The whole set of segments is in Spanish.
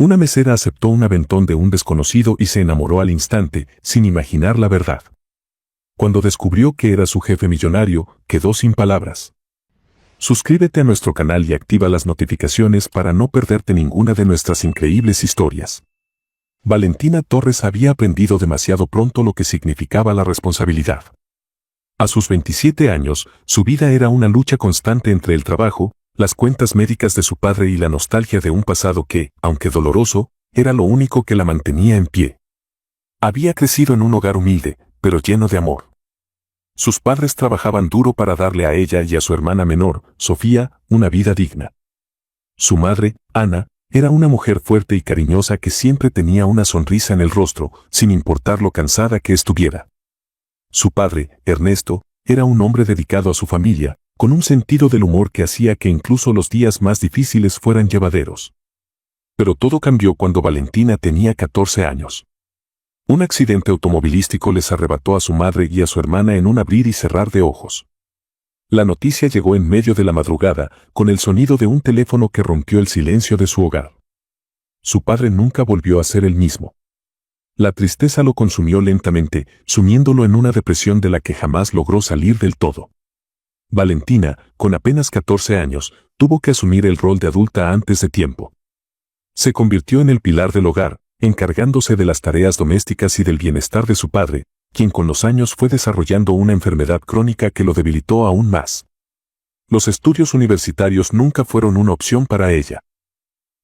Una mesera aceptó un aventón de un desconocido y se enamoró al instante, sin imaginar la verdad. Cuando descubrió que era su jefe millonario, quedó sin palabras. Suscríbete a nuestro canal y activa las notificaciones para no perderte ninguna de nuestras increíbles historias. Valentina Torres había aprendido demasiado pronto lo que significaba la responsabilidad. A sus 27 años, su vida era una lucha constante entre el trabajo, las cuentas médicas de su padre y la nostalgia de un pasado que, aunque doloroso, era lo único que la mantenía en pie. Había crecido en un hogar humilde, pero lleno de amor. Sus padres trabajaban duro para darle a ella y a su hermana menor, Sofía, una vida digna. Su madre, Ana, era una mujer fuerte y cariñosa que siempre tenía una sonrisa en el rostro, sin importar lo cansada que estuviera. Su padre, Ernesto, era un hombre dedicado a su familia, con un sentido del humor que hacía que incluso los días más difíciles fueran llevaderos. Pero todo cambió cuando Valentina tenía 14 años. Un accidente automovilístico les arrebató a su madre y a su hermana en un abrir y cerrar de ojos. La noticia llegó en medio de la madrugada, con el sonido de un teléfono que rompió el silencio de su hogar. Su padre nunca volvió a ser el mismo. La tristeza lo consumió lentamente, sumiéndolo en una depresión de la que jamás logró salir del todo. Valentina, con apenas 14 años, tuvo que asumir el rol de adulta antes de tiempo. Se convirtió en el pilar del hogar, encargándose de las tareas domésticas y del bienestar de su padre, quien con los años fue desarrollando una enfermedad crónica que lo debilitó aún más. Los estudios universitarios nunca fueron una opción para ella.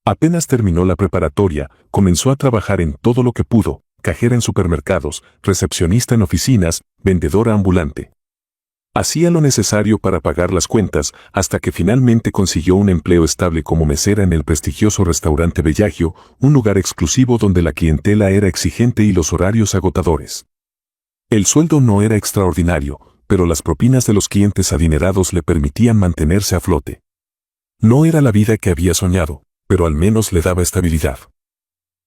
Apenas terminó la preparatoria, comenzó a trabajar en todo lo que pudo, cajera en supermercados, recepcionista en oficinas, vendedora ambulante. Hacía lo necesario para pagar las cuentas hasta que finalmente consiguió un empleo estable como mesera en el prestigioso restaurante Bellagio, un lugar exclusivo donde la clientela era exigente y los horarios agotadores. El sueldo no era extraordinario, pero las propinas de los clientes adinerados le permitían mantenerse a flote. No era la vida que había soñado, pero al menos le daba estabilidad.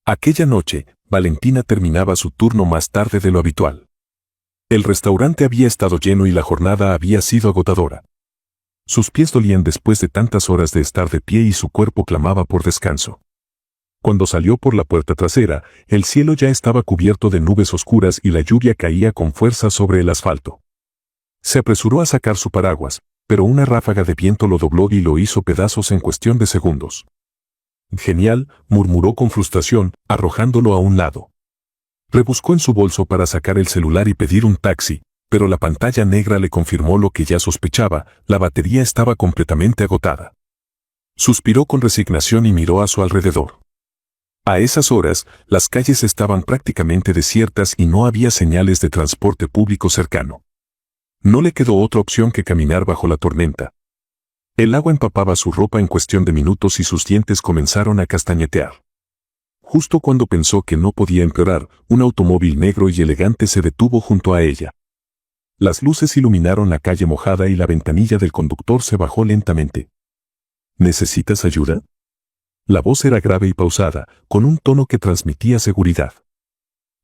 Aquella noche, Valentina terminaba su turno más tarde de lo habitual. El restaurante había estado lleno y la jornada había sido agotadora. Sus pies dolían después de tantas horas de estar de pie y su cuerpo clamaba por descanso. Cuando salió por la puerta trasera, el cielo ya estaba cubierto de nubes oscuras y la lluvia caía con fuerza sobre el asfalto. Se apresuró a sacar su paraguas, pero una ráfaga de viento lo dobló y lo hizo pedazos en cuestión de segundos. «Genial», murmuró con frustración, arrojándolo a un lado. Rebuscó en su bolso para sacar el celular y pedir un taxi, pero la pantalla negra le confirmó lo que ya sospechaba, la batería estaba completamente agotada. Suspiró con resignación y miró a su alrededor. A esas horas, las calles estaban prácticamente desiertas y no había señales de transporte público cercano. No le quedó otra opción que caminar bajo la tormenta. El agua empapaba su ropa en cuestión de minutos y sus dientes comenzaron a castañetear. Justo cuando pensó que no podía empeorar, un automóvil negro y elegante se detuvo junto a ella. Las luces iluminaron la calle mojada y la ventanilla del conductor se bajó lentamente. ¿Necesitas ayuda? La voz era grave y pausada, con un tono que transmitía seguridad.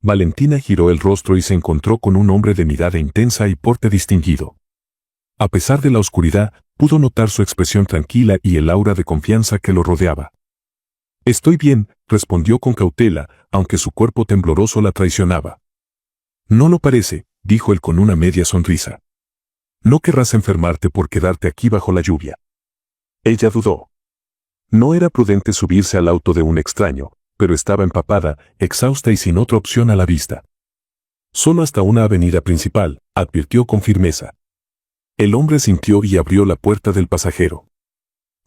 Valentina giró el rostro y se encontró con un hombre de mirada intensa y porte distinguido. A pesar de la oscuridad, pudo notar su expresión tranquila y el aura de confianza que lo rodeaba. «Estoy bien», respondió con cautela, aunque su cuerpo tembloroso la traicionaba. «No lo parece», dijo él con una media sonrisa. «No querrás enfermarte por quedarte aquí bajo la lluvia». Ella dudó. No era prudente subirse al auto de un extraño, pero estaba empapada, exhausta y sin otra opción a la vista. «Solo hasta una avenida principal», advirtió con firmeza. El hombre sintió y abrió la puerta del pasajero.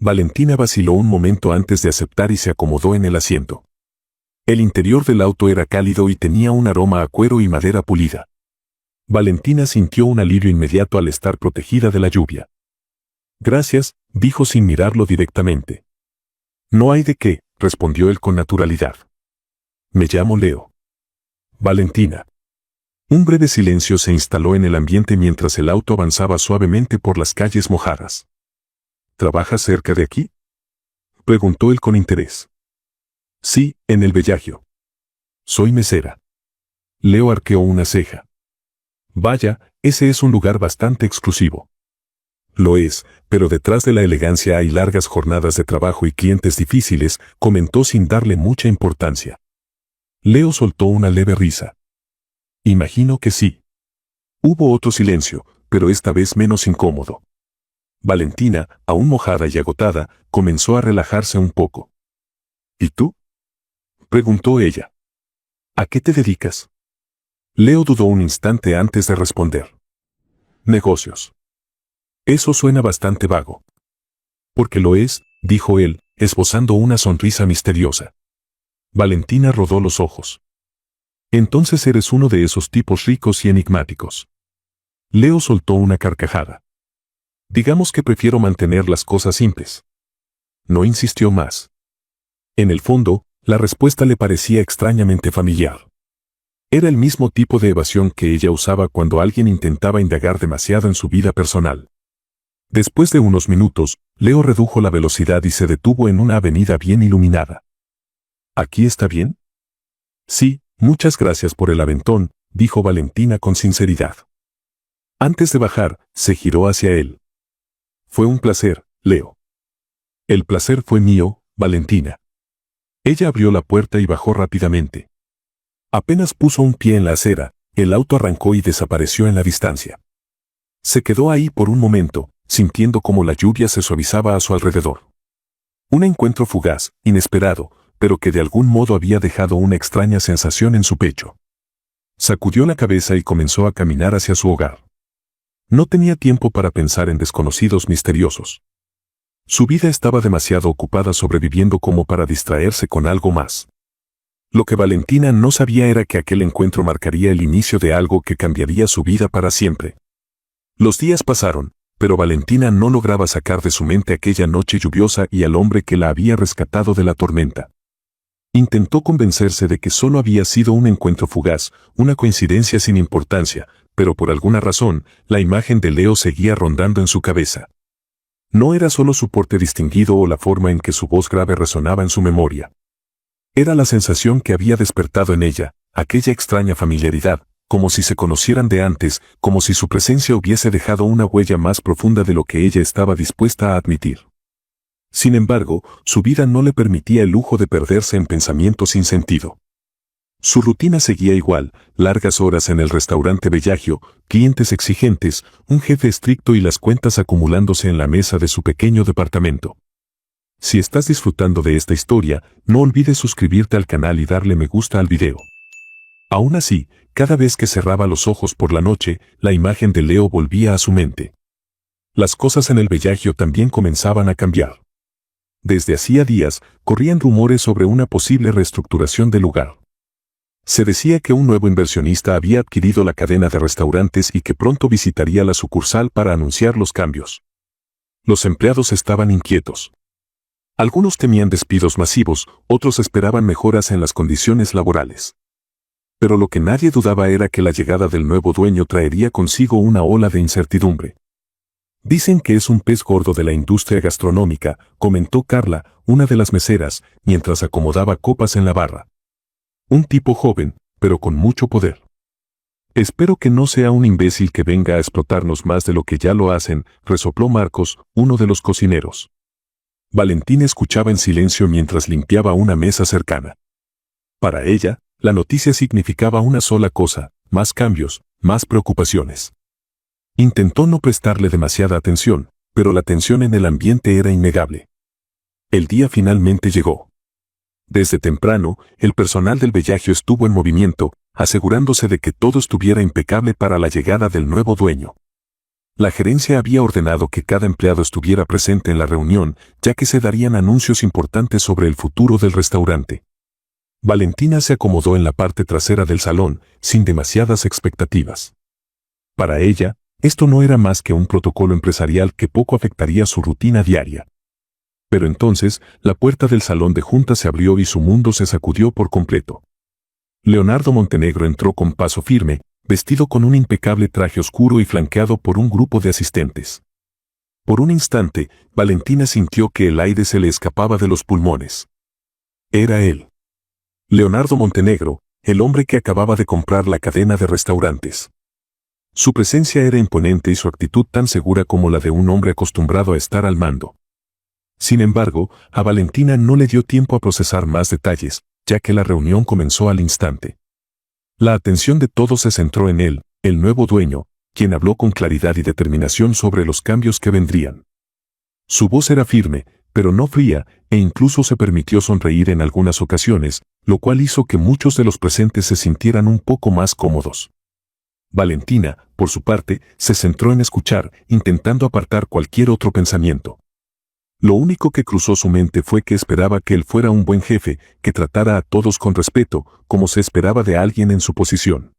Valentina vaciló un momento antes de aceptar y se acomodó en el asiento. El interior del auto era cálido y tenía un aroma a cuero y madera pulida. Valentina sintió un alivio inmediato al estar protegida de la lluvia. «Gracias», dijo sin mirarlo directamente. «No hay de qué», respondió él con naturalidad. «Me llamo Leo». «Valentina». Un breve silencio se instaló en el ambiente mientras el auto avanzaba suavemente por las calles mojadas. «¿Trabajas cerca de aquí?», preguntó él con interés. «Sí, en el Bellagio». «Soy mesera». Leo arqueó una ceja. «Vaya, ese es un lugar bastante exclusivo». Lo es, pero detrás de la elegancia hay largas jornadas de trabajo y clientes difíciles, comentó sin darle mucha importancia. Leo soltó una leve risa. Imagino que sí. Hubo otro silencio, pero esta vez menos incómodo. Valentina, aún mojada y agotada, comenzó a relajarse un poco. ¿Y tú?, preguntó ella. ¿A qué te dedicas? Leo dudó un instante antes de responder. Negocios. Eso suena bastante vago. Porque lo es, dijo él, esbozando una sonrisa misteriosa. Valentina rodó los ojos. Entonces eres uno de esos tipos ricos y enigmáticos. Leo soltó una carcajada. Digamos que prefiero mantener las cosas simples. No insistió más. En el fondo, la respuesta le parecía extrañamente familiar. Era el mismo tipo de evasión que ella usaba cuando alguien intentaba indagar demasiado en su vida personal. Después de unos minutos, Leo redujo la velocidad y se detuvo en una avenida bien iluminada. ¿Aquí está bien? Sí, muchas gracias por el aventón, dijo Valentina con sinceridad. Antes de bajar, se giró hacia él. Fue un placer, Leo. El placer fue mío, Valentina. Ella abrió la puerta y bajó rápidamente. Apenas puso un pie en la acera, el auto arrancó y desapareció en la distancia. Se quedó ahí por un momento, sintiendo cómo la lluvia se suavizaba a su alrededor. Un encuentro fugaz, inesperado, pero que de algún modo había dejado una extraña sensación en su pecho. Sacudió la cabeza y comenzó a caminar hacia su hogar. No tenía tiempo para pensar en desconocidos misteriosos. Su vida estaba demasiado ocupada sobreviviendo como para distraerse con algo más. Lo que Valentina no sabía era que aquel encuentro marcaría el inicio de algo que cambiaría su vida para siempre. Los días pasaron, pero Valentina no lograba sacar de su mente aquella noche lluviosa y al hombre que la había rescatado de la tormenta. Intentó convencerse de que solo había sido un encuentro fugaz, una coincidencia sin importancia, pero por alguna razón, la imagen de Leo seguía rondando en su cabeza. No era solo su porte distinguido o la forma en que su voz grave resonaba en su memoria. Era la sensación que había despertado en ella, aquella extraña familiaridad, como si se conocieran de antes, como si su presencia hubiese dejado una huella más profunda de lo que ella estaba dispuesta a admitir. Sin embargo, su vida no le permitía el lujo de perderse en pensamientos sin sentido. Su rutina seguía igual, largas horas en el restaurante Bellagio, clientes exigentes, un jefe estricto y las cuentas acumulándose en la mesa de su pequeño departamento. Si estás disfrutando de esta historia, no olvides suscribirte al canal y darle me gusta al video. Aún así, cada vez que cerraba los ojos por la noche, la imagen de Leo volvía a su mente. Las cosas en el Bellagio también comenzaban a cambiar. Desde hacía días, corrían rumores sobre una posible reestructuración del lugar. Se decía que un nuevo inversionista había adquirido la cadena de restaurantes y que pronto visitaría la sucursal para anunciar los cambios. Los empleados estaban inquietos. Algunos temían despidos masivos, otros esperaban mejoras en las condiciones laborales. Pero lo que nadie dudaba era que la llegada del nuevo dueño traería consigo una ola de incertidumbre. Dicen que es un pez gordo de la industria gastronómica, comentó Carla, una de las meseras, mientras acomodaba copas en la barra. Un tipo joven, pero con mucho poder. Espero que no sea un imbécil que venga a explotarnos más de lo que ya lo hacen, resopló Marcos, uno de los cocineros. Valentina escuchaba en silencio mientras limpiaba una mesa cercana. Para ella, la noticia significaba una sola cosa, más cambios, más preocupaciones. Intentó no prestarle demasiada atención, pero la tensión en el ambiente era innegable. El día finalmente llegó. Desde temprano, el personal del Bellagio estuvo en movimiento, asegurándose de que todo estuviera impecable para la llegada del nuevo dueño. La gerencia había ordenado que cada empleado estuviera presente en la reunión, ya que se darían anuncios importantes sobre el futuro del restaurante. Valentina se acomodó en la parte trasera del salón, sin demasiadas expectativas. Para ella, esto no era más que un protocolo empresarial que poco afectaría su rutina diaria. Pero entonces, la puerta del salón de juntas se abrió y su mundo se sacudió por completo. Leonardo Montenegro entró con paso firme, vestido con un impecable traje oscuro y flanqueado por un grupo de asistentes. Por un instante, Valentina sintió que el aire se le escapaba de los pulmones. Era él. Leonardo Montenegro, el hombre que acababa de comprar la cadena de restaurantes. Su presencia era imponente y su actitud tan segura como la de un hombre acostumbrado a estar al mando. Sin embargo, a Valentina no le dio tiempo a procesar más detalles, ya que la reunión comenzó al instante. La atención de todos se centró en él, el nuevo dueño, quien habló con claridad y determinación sobre los cambios que vendrían. Su voz era firme, pero no fría, e incluso se permitió sonreír en algunas ocasiones, lo cual hizo que muchos de los presentes se sintieran un poco más cómodos. Valentina, por su parte, se centró en escuchar, intentando apartar cualquier otro pensamiento. Lo único que cruzó su mente fue que esperaba que él fuera un buen jefe, que tratara a todos con respeto, como se esperaba de alguien en su posición.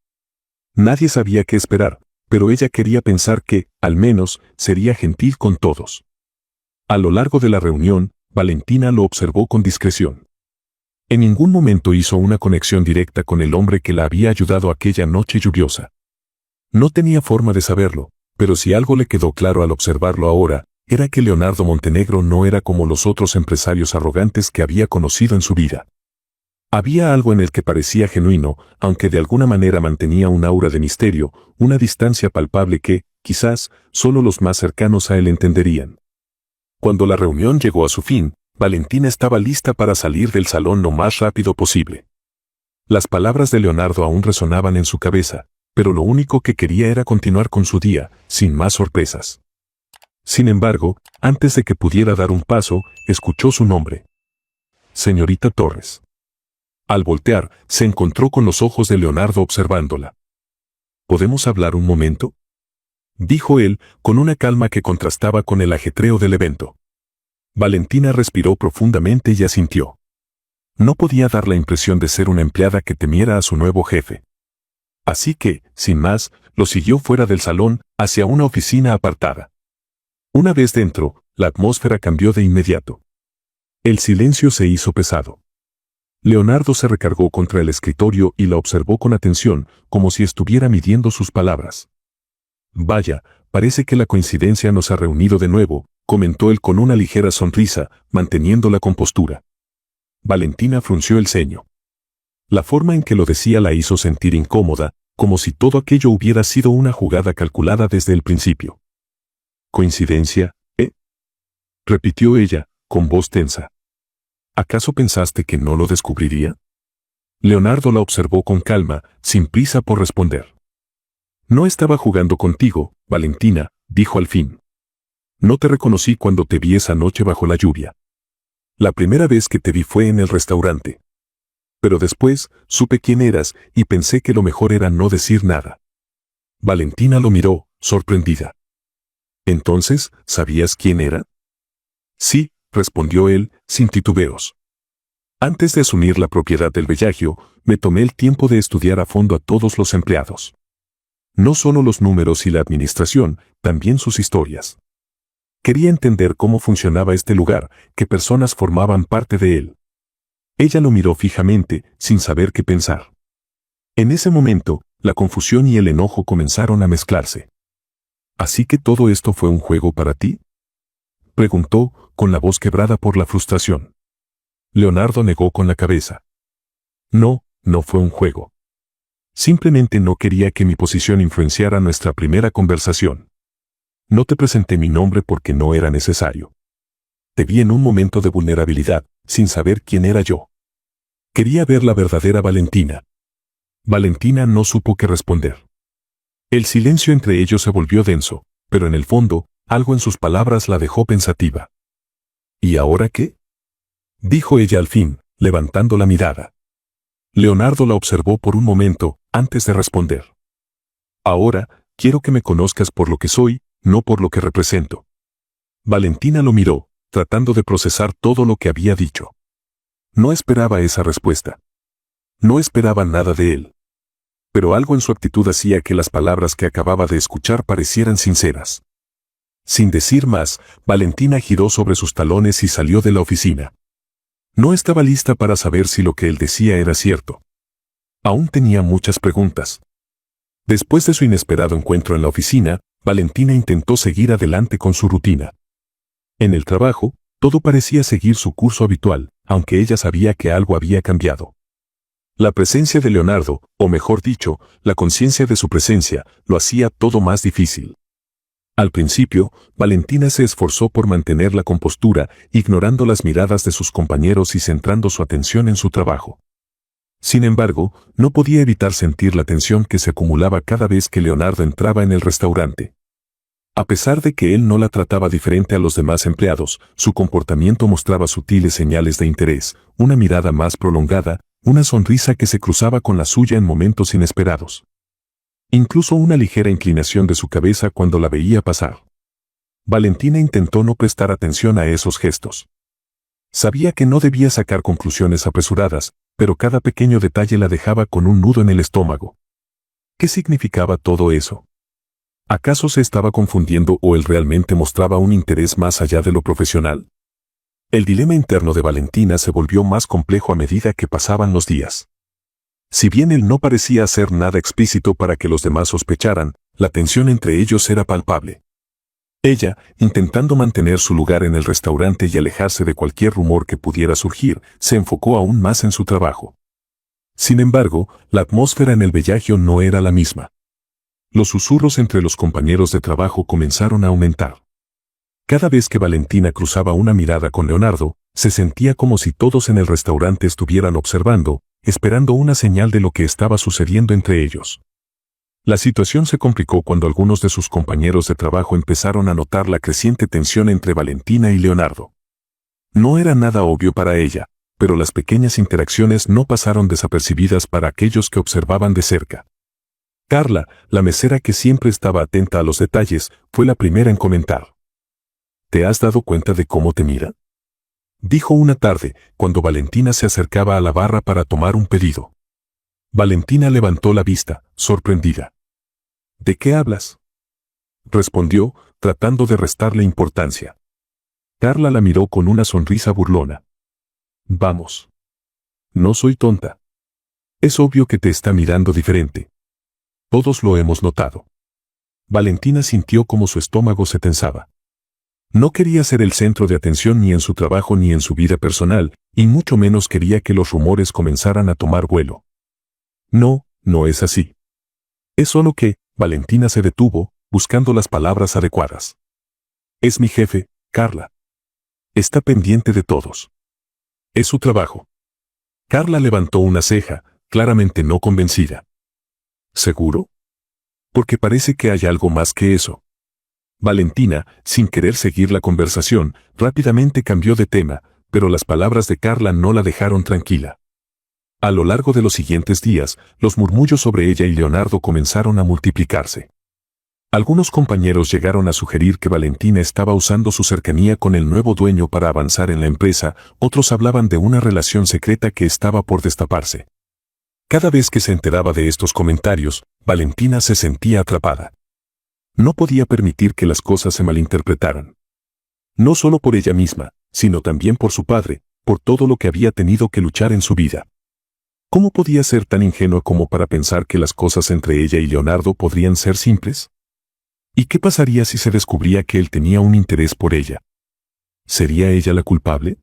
Nadie sabía qué esperar, pero ella quería pensar que, al menos, sería gentil con todos. A lo largo de la reunión, Valentina lo observó con discreción. En ningún momento hizo una conexión directa con el hombre que la había ayudado aquella noche lluviosa. No tenía forma de saberlo, pero si algo le quedó claro al observarlo ahora, era que Leonardo Montenegro no era como los otros empresarios arrogantes que había conocido en su vida. Había algo en él que parecía genuino, aunque de alguna manera mantenía un aura de misterio, una distancia palpable que, quizás, solo los más cercanos a él entenderían. Cuando la reunión llegó a su fin, Valentina estaba lista para salir del salón lo más rápido posible. Las palabras de Leonardo aún resonaban en su cabeza, pero lo único que quería era continuar con su día, sin más sorpresas. Sin embargo, antes de que pudiera dar un paso, escuchó su nombre. Señorita Torres. Al voltear, se encontró con los ojos de Leonardo observándola. ¿Podemos hablar un momento?, dijo él, con una calma que contrastaba con el ajetreo del evento. Valentina respiró profundamente y asintió. No podía dar la impresión de ser una empleada que temiera a su nuevo jefe. Así que, sin más, lo siguió fuera del salón, hacia una oficina apartada. Una vez dentro, la atmósfera cambió de inmediato. El silencio se hizo pesado. Leonardo se recargó contra el escritorio y la observó con atención, como si estuviera midiendo sus palabras. Vaya, parece que la coincidencia nos ha reunido de nuevo, comentó él con una ligera sonrisa, manteniendo la compostura. Valentina frunció el ceño. La forma en que lo decía la hizo sentir incómoda, como si todo aquello hubiera sido una jugada calculada desde el principio. ¿Coincidencia, repitió ella, con voz tensa. ¿Acaso pensaste que no lo descubriría? Leonardo la observó con calma, sin prisa por responder. No estaba jugando contigo, Valentina, dijo al fin. No te reconocí cuando te vi esa noche bajo la lluvia. La primera vez que te vi fue en el restaurante. Pero después, supe quién eras y pensé que lo mejor era no decir nada. Valentina lo miró, sorprendida. ¿Entonces, sabías quién era? Sí, respondió él, sin titubeos. Antes de asumir la propiedad del Bellagio, me tomé el tiempo de estudiar a fondo a todos los empleados. No solo los números y la administración, también sus historias. Quería entender cómo funcionaba este lugar, qué personas formaban parte de él. Ella lo miró fijamente, sin saber qué pensar. En ese momento, la confusión y el enojo comenzaron a mezclarse. ¿Así que todo esto fue un juego para ti?, preguntó, con la voz quebrada por la frustración. Leonardo negó con la cabeza. No, no fue un juego. Simplemente no quería que mi posición influenciara nuestra primera conversación. No te presenté mi nombre porque no era necesario. Te vi en un momento de vulnerabilidad, sin saber quién era yo. Quería ver la verdadera Valentina. Valentina no supo qué responder. El silencio entre ellos se volvió denso, pero en el fondo, algo en sus palabras la dejó pensativa. ¿Y ahora qué?, dijo ella al fin, levantando la mirada. Leonardo la observó por un momento, antes de responder. Ahora, quiero que me conozcas por lo que soy, no por lo que represento. Valentina lo miró, tratando de procesar todo lo que había dicho. No esperaba esa respuesta. No esperaba nada de él. Pero algo en su actitud hacía que las palabras que acababa de escuchar parecieran sinceras. Sin decir más, Valentina giró sobre sus talones y salió de la oficina. No estaba lista para saber si lo que él decía era cierto. Aún tenía muchas preguntas. Después de su inesperado encuentro en la oficina, Valentina intentó seguir adelante con su rutina. En el trabajo, todo parecía seguir su curso habitual, aunque ella sabía que algo había cambiado. La presencia de Leonardo, o mejor dicho, la conciencia de su presencia, lo hacía todo más difícil. Al principio, Valentina se esforzó por mantener la compostura, ignorando las miradas de sus compañeros y centrando su atención en su trabajo. Sin embargo, no podía evitar sentir la tensión que se acumulaba cada vez que Leonardo entraba en el restaurante. A pesar de que él no la trataba diferente a los demás empleados, su comportamiento mostraba sutiles señales de interés, una mirada más prolongada, una sonrisa que se cruzaba con la suya en momentos inesperados. Incluso una ligera inclinación de su cabeza cuando la veía pasar. Valentina intentó no prestar atención a esos gestos. Sabía que no debía sacar conclusiones apresuradas, pero cada pequeño detalle la dejaba con un nudo en el estómago. ¿Qué significaba todo eso? ¿Acaso se estaba confundiendo o él realmente mostraba un interés más allá de lo profesional? El dilema interno de Valentina se volvió más complejo a medida que pasaban los días. Si bien él no parecía hacer nada explícito para que los demás sospecharan, la tensión entre ellos era palpable. Ella, intentando mantener su lugar en el restaurante y alejarse de cualquier rumor que pudiera surgir, se enfocó aún más en su trabajo. Sin embargo, la atmósfera en el Bellagio no era la misma. Los susurros entre los compañeros de trabajo comenzaron a aumentar. Cada vez que Valentina cruzaba una mirada con Leonardo, se sentía como si todos en el restaurante estuvieran observando, esperando una señal de lo que estaba sucediendo entre ellos. La situación se complicó cuando algunos de sus compañeros de trabajo empezaron a notar la creciente tensión entre Valentina y Leonardo. No era nada obvio para ella, pero las pequeñas interacciones no pasaron desapercibidas para aquellos que observaban de cerca. Carla, la mesera que siempre estaba atenta a los detalles, fue la primera en comentar. ¿Te has dado cuenta de cómo te mira?, dijo una tarde, cuando Valentina se acercaba a la barra para tomar un pedido. Valentina levantó la vista, sorprendida. ¿De qué hablas?, respondió, tratando de restarle importancia. Carla la miró con una sonrisa burlona. Vamos. No soy tonta. Es obvio que te está mirando diferente. Todos lo hemos notado. Valentina sintió como su estómago se tensaba. No quería ser el centro de atención ni en su trabajo ni en su vida personal, y mucho menos quería que los rumores comenzaran a tomar vuelo. No, no es así. Es solo que, Valentina se detuvo, buscando las palabras adecuadas. Es mi jefe, Carla. Está pendiente de todos. Es su trabajo. Carla levantó una ceja, claramente no convencida. ¿Seguro? Porque parece que hay algo más que eso. Valentina, sin querer seguir la conversación, rápidamente cambió de tema, pero las palabras de Carla no la dejaron tranquila. A lo largo de los siguientes días, los murmullos sobre ella y Leonardo comenzaron a multiplicarse. Algunos compañeros llegaron a sugerir que Valentina estaba usando su cercanía con el nuevo dueño para avanzar en la empresa, otros hablaban de una relación secreta que estaba por destaparse. Cada vez que se enteraba de estos comentarios, Valentina se sentía atrapada. No podía permitir que las cosas se malinterpretaran. No solo por ella misma, sino también por su padre, por todo lo que había tenido que luchar en su vida. ¿Cómo podía ser tan ingenua como para pensar que las cosas entre ella y Leonardo podrían ser simples? ¿Y qué pasaría si se descubría que él tenía un interés por ella? ¿Sería ella la culpable?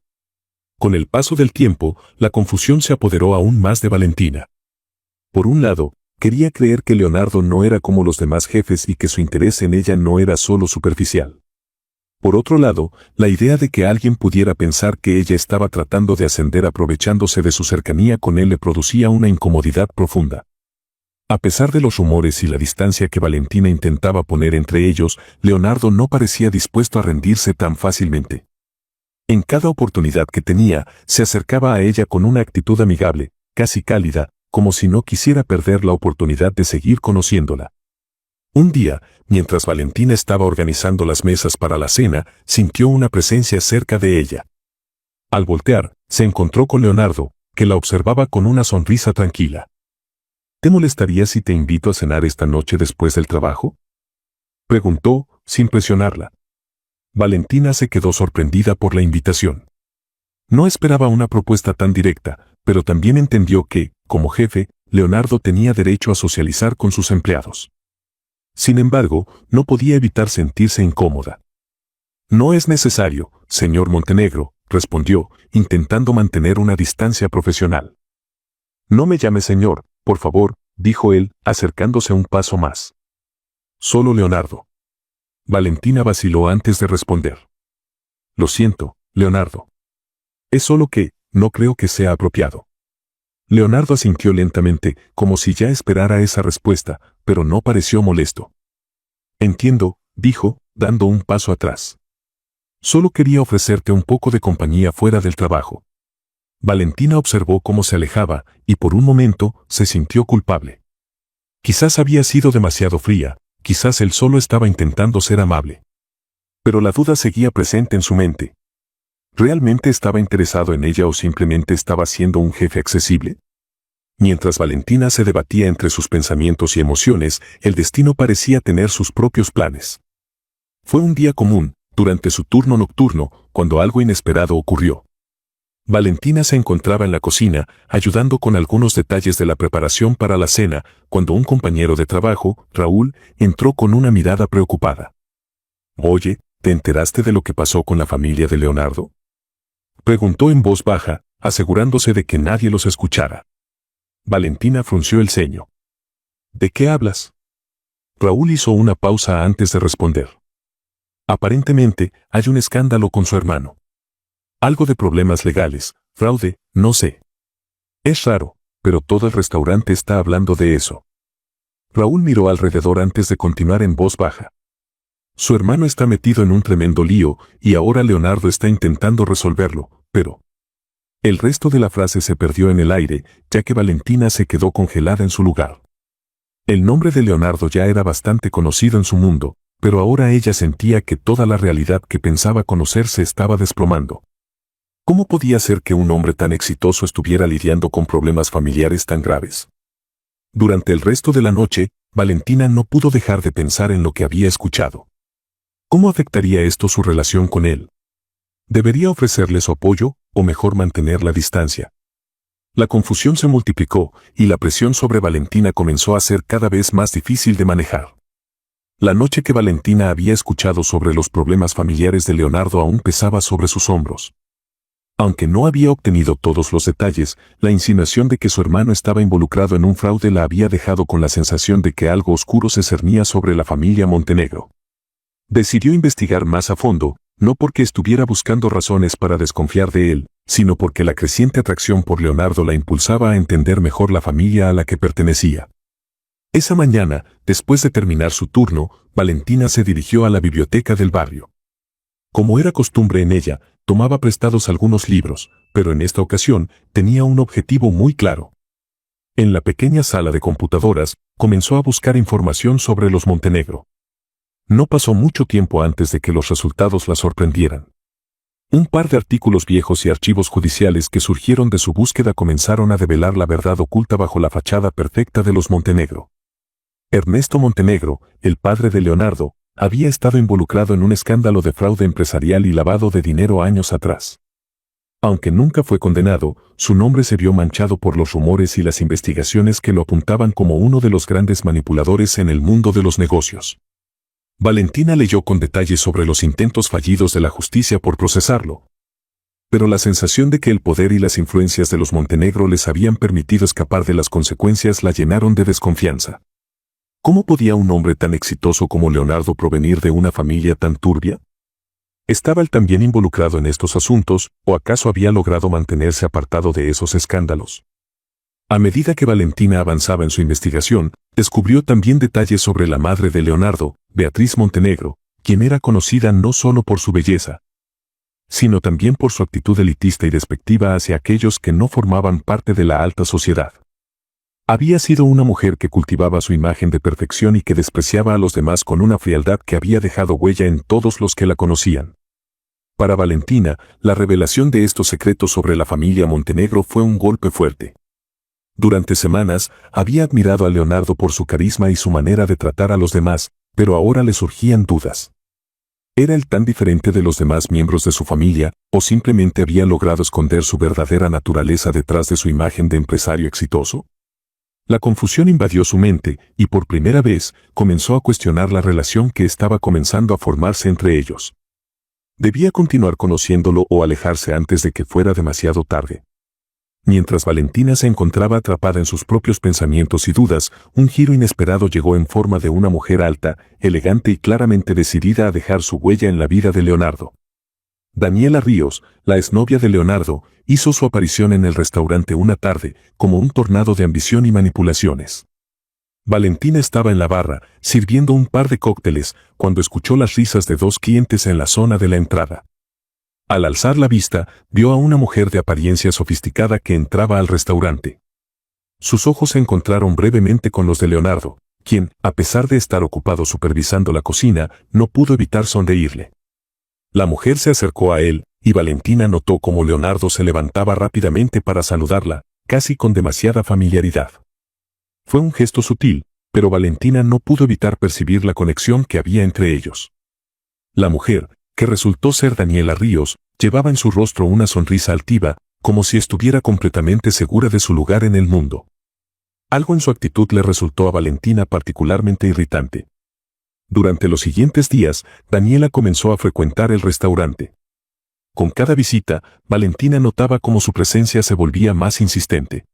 Con el paso del tiempo, la confusión se apoderó aún más de Valentina. Por un lado, quería creer que Leonardo no era como los demás jefes y que su interés en ella no era solo superficial. Por otro lado, la idea de que alguien pudiera pensar que ella estaba tratando de ascender aprovechándose de su cercanía con él le producía una incomodidad profunda. A pesar de los rumores y la distancia que Valentina intentaba poner entre ellos, Leonardo no parecía dispuesto a rendirse tan fácilmente. En cada oportunidad que tenía, se acercaba a ella con una actitud amigable, casi cálida, como si no quisiera perder la oportunidad de seguir conociéndola. Un día, mientras Valentina estaba organizando las mesas para la cena, sintió una presencia cerca de ella. Al voltear, se encontró con Leonardo, que la observaba con una sonrisa tranquila. ¿Te molestaría si te invito a cenar esta noche después del trabajo?, preguntó, sin presionarla. Valentina se quedó sorprendida por la invitación. No esperaba una propuesta tan directa, pero también entendió que, como jefe, Leonardo tenía derecho a socializar con sus empleados. Sin embargo, no podía evitar sentirse incómoda. No es necesario, señor Montenegro, respondió, intentando mantener una distancia profesional. No me llame señor, por favor, dijo él, acercándose un paso más. Solo Leonardo. Valentina vaciló antes de responder. Lo siento, Leonardo. Es solo que, no creo que sea apropiado. Leonardo asintió lentamente, como si ya esperara esa respuesta, pero no pareció molesto. Entiendo, dijo, dando un paso atrás. Solo quería ofrecerte un poco de compañía fuera del trabajo. Valentina observó cómo se alejaba, y por un momento se sintió culpable. Quizás había sido demasiado fría, quizás él solo estaba intentando ser amable. Pero la duda seguía presente en su mente. ¿Realmente estaba interesado en ella o simplemente estaba siendo un jefe accesible? Mientras Valentina se debatía entre sus pensamientos y emociones, el destino parecía tener sus propios planes. Fue un día común, durante su turno nocturno, cuando algo inesperado ocurrió. Valentina se encontraba en la cocina, ayudando con algunos detalles de la preparación para la cena, cuando un compañero de trabajo, Raúl, entró con una mirada preocupada. «Oye, ¿te enteraste de lo que pasó con la familia de Leonardo?», preguntó en voz baja, asegurándose de que nadie los escuchara. Valentina frunció el ceño. «¿De qué hablas?». Raúl hizo una pausa antes de responder. «Aparentemente, hay un escándalo con su hermano. Algo de problemas legales, fraude, no sé. Es raro, pero todo el restaurante está hablando de eso». Raúl miró alrededor antes de continuar en voz baja. «Su hermano está metido en un tremendo lío y ahora Leonardo está intentando resolverlo, pero...». El resto de la frase se perdió en el aire, ya que Valentina se quedó congelada en su lugar. El nombre de Leonardo ya era bastante conocido en su mundo, pero ahora ella sentía que toda la realidad que pensaba conocer se estaba desplomando. ¿Cómo podía ser que un hombre tan exitoso estuviera lidiando con problemas familiares tan graves? Durante el resto de la noche, Valentina no pudo dejar de pensar en lo que había escuchado. ¿Cómo afectaría esto su relación con él? ¿Debería ofrecerle su apoyo, o mejor mantener la distancia? La confusión se multiplicó, y la presión sobre Valentina comenzó a ser cada vez más difícil de manejar. La noche que Valentina había escuchado sobre los problemas familiares de Leonardo aún pesaba sobre sus hombros. Aunque no había obtenido todos los detalles, la insinuación de que su hermano estaba involucrado en un fraude la había dejado con la sensación de que algo oscuro se cernía sobre la familia Montenegro. Decidió investigar más a fondo, no porque estuviera buscando razones para desconfiar de él, sino porque la creciente atracción por Leonardo la impulsaba a entender mejor la familia a la que pertenecía. Esa mañana, después de terminar su turno, Valentina se dirigió a la biblioteca del barrio. Como era costumbre en ella, tomaba prestados algunos libros, pero en esta ocasión tenía un objetivo muy claro. En la pequeña sala de computadoras, comenzó a buscar información sobre los Montenegro. No pasó mucho tiempo antes de que los resultados la sorprendieran. Un par de artículos viejos y archivos judiciales que surgieron de su búsqueda comenzaron a develar la verdad oculta bajo la fachada perfecta de los Montenegro. Ernesto Montenegro, el padre de Leonardo, había estado involucrado en un escándalo de fraude empresarial y lavado de dinero años atrás. Aunque nunca fue condenado, su nombre se vio manchado por los rumores y las investigaciones que lo apuntaban como uno de los grandes manipuladores en el mundo de los negocios. Valentina leyó con detalle sobre los intentos fallidos de la justicia por procesarlo. Pero la sensación de que el poder y las influencias de los Montenegro les habían permitido escapar de las consecuencias la llenaron de desconfianza. ¿Cómo podía un hombre tan exitoso como Leonardo provenir de una familia tan turbia? ¿Estaba él también involucrado en estos asuntos, o acaso había logrado mantenerse apartado de esos escándalos? A medida que Valentina avanzaba en su investigación, descubrió también detalles sobre la madre de Leonardo, Beatriz Montenegro, quien era conocida no solo por su belleza, sino también por su actitud elitista y despectiva hacia aquellos que no formaban parte de la alta sociedad. Había sido una mujer que cultivaba su imagen de perfección y que despreciaba a los demás con una frialdad que había dejado huella en todos los que la conocían. Para Valentina, la revelación de estos secretos sobre la familia Montenegro fue un golpe fuerte. Durante semanas, había admirado a Leonardo por su carisma y su manera de tratar a los demás, pero ahora le surgían dudas. ¿Era él tan diferente de los demás miembros de su familia, o simplemente había logrado esconder su verdadera naturaleza detrás de su imagen de empresario exitoso? La confusión invadió su mente, y por primera vez, comenzó a cuestionar la relación que estaba comenzando a formarse entre ellos. ¿Debía continuar conociéndolo o alejarse antes de que fuera demasiado tarde? Mientras Valentina se encontraba atrapada en sus propios pensamientos y dudas, un giro inesperado llegó en forma de una mujer alta, elegante y claramente decidida a dejar su huella en la vida de Leonardo. Daniela Ríos, la exnovia de Leonardo, hizo su aparición en el restaurante una tarde, como un tornado de ambición y manipulaciones. Valentina estaba en la barra, sirviendo un par de cócteles, cuando escuchó las risas de dos clientes en la zona de la entrada. Al alzar la vista, vio a una mujer de apariencia sofisticada que entraba al restaurante. Sus ojos se encontraron brevemente con los de Leonardo, quien, a pesar de estar ocupado supervisando la cocina, no pudo evitar sonreírle. La mujer se acercó a él, y Valentina notó cómo Leonardo se levantaba rápidamente para saludarla, casi con demasiada familiaridad. Fue un gesto sutil, pero Valentina no pudo evitar percibir la conexión que había entre ellos. La mujer, que resultó ser Daniela Ríos, llevaba en su rostro una sonrisa altiva, como si estuviera completamente segura de su lugar en el mundo. Algo en su actitud le resultó a Valentina particularmente irritante. Durante los siguientes días, Daniela comenzó a frecuentar el restaurante. Con cada visita, Valentina notaba cómo su presencia se volvía más insistente.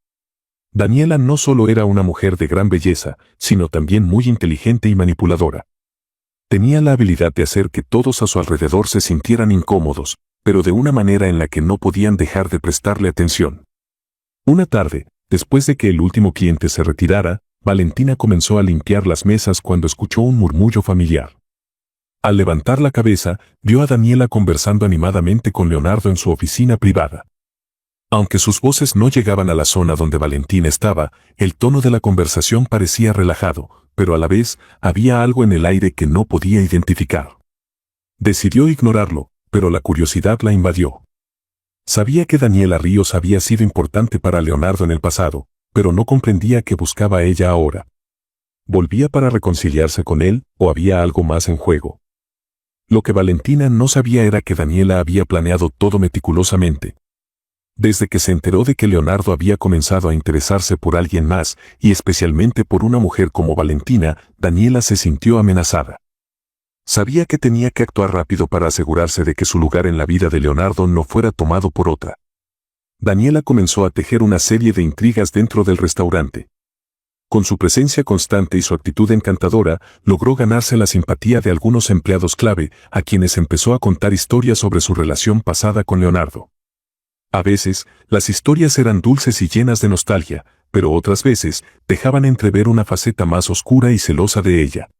Daniela no solo era una mujer de gran belleza, sino también muy inteligente y manipuladora. Tenía la habilidad de hacer que todos a su alrededor se sintieran incómodos, pero de una manera en la que no podían dejar de prestarle atención. Una tarde, después de que el último cliente se retirara, Valentina comenzó a limpiar las mesas cuando escuchó un murmullo familiar. Al levantar la cabeza, vio a Daniela conversando animadamente con Leonardo en su oficina privada. Aunque sus voces no llegaban a la zona donde Valentina estaba, el tono de la conversación parecía relajado, pero a la vez había algo en el aire que no podía identificar. Decidió ignorarlo, pero la curiosidad la invadió. Sabía que Daniela Ríos había sido importante para Leonardo en el pasado, pero no comprendía qué buscaba ella ahora. ¿Volvía para reconciliarse con él o había algo más en juego? Lo que Valentina no sabía era que Daniela había planeado todo meticulosamente. Desde que se enteró de que Leonardo había comenzado a interesarse por alguien más, y especialmente por una mujer como Valentina, Daniela se sintió amenazada. Sabía que tenía que actuar rápido para asegurarse de que su lugar en la vida de Leonardo no fuera tomado por otra. Daniela comenzó a tejer una serie de intrigas dentro del restaurante. Con su presencia constante y su actitud encantadora, logró ganarse la simpatía de algunos empleados clave, a quienes empezó a contar historias sobre su relación pasada con Leonardo. A veces, las historias eran dulces y llenas de nostalgia, pero otras veces dejaban entrever una faceta más oscura y celosa de ella.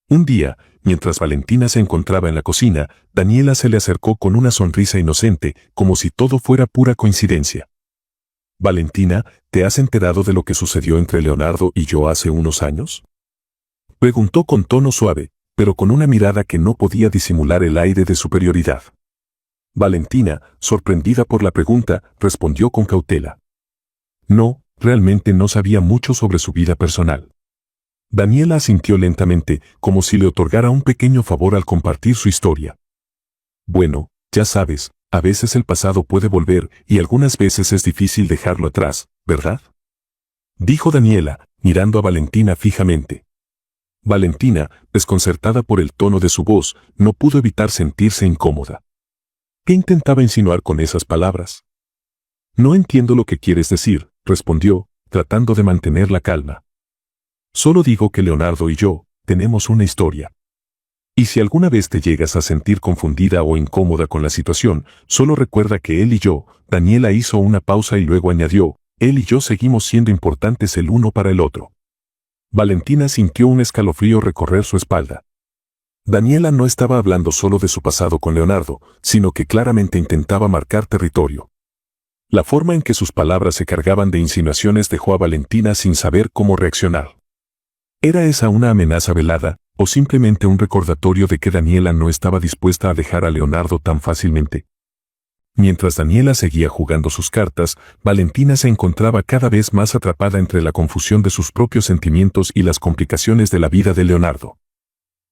Un día, mientras Valentina se encontraba en la cocina, Daniela se le acercó con una sonrisa inocente, como si todo fuera pura coincidencia. «Valentina, ¿te has enterado de lo que sucedió entre Leonardo y yo hace unos años?», preguntó con tono suave, pero con una mirada que no podía disimular el aire de superioridad. Valentina, sorprendida por la pregunta, respondió con cautela. No, realmente no sabía mucho sobre su vida personal. Daniela asintió lentamente, como si le otorgara un pequeño favor al compartir su historia. Bueno, ya sabes, a veces el pasado puede volver y algunas veces es difícil dejarlo atrás, ¿verdad?, dijo Daniela, mirando a Valentina fijamente. Valentina, desconcertada por el tono de su voz, no pudo evitar sentirse incómoda. ¿Qué intentaba insinuar con esas palabras? No entiendo lo que quieres decir, respondió, tratando de mantener la calma. Solo digo que Leonardo y yo tenemos una historia. Y si alguna vez te llegas a sentir confundida o incómoda con la situación, solo recuerda que él y yo, Daniela hizo una pausa y luego añadió, él y yo seguimos siendo importantes el uno para el otro. Valentina sintió un escalofrío recorrer su espalda. Daniela no estaba hablando solo de su pasado con Leonardo, sino que claramente intentaba marcar territorio. La forma en que sus palabras se cargaban de insinuaciones dejó a Valentina sin saber cómo reaccionar. ¿Era esa una amenaza velada, o simplemente un recordatorio de que Daniela no estaba dispuesta a dejar a Leonardo tan fácilmente? Mientras Daniela seguía jugando sus cartas, Valentina se encontraba cada vez más atrapada entre la confusión de sus propios sentimientos y las complicaciones de la vida de Leonardo.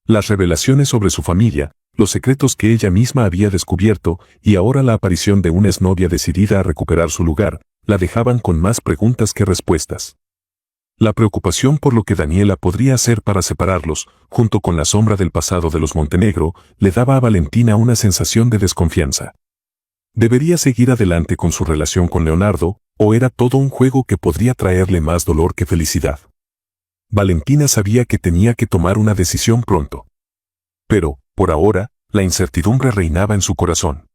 Las revelaciones sobre su familia, los secretos que ella misma había descubierto, y ahora la aparición de una exnovia decidida a recuperar su lugar, la dejaban con más preguntas que respuestas. La preocupación por lo que Daniela podría hacer para separarlos, junto con la sombra del pasado de los Montenegro, le daba a Valentina una sensación de desconfianza. Debería seguir adelante con su relación con Leonardo, ¿O era todo un juego que podría traerle más dolor que felicidad? Valentina sabía que tenía que tomar una decisión pronto. Pero, por ahora, la incertidumbre reinaba en su corazón.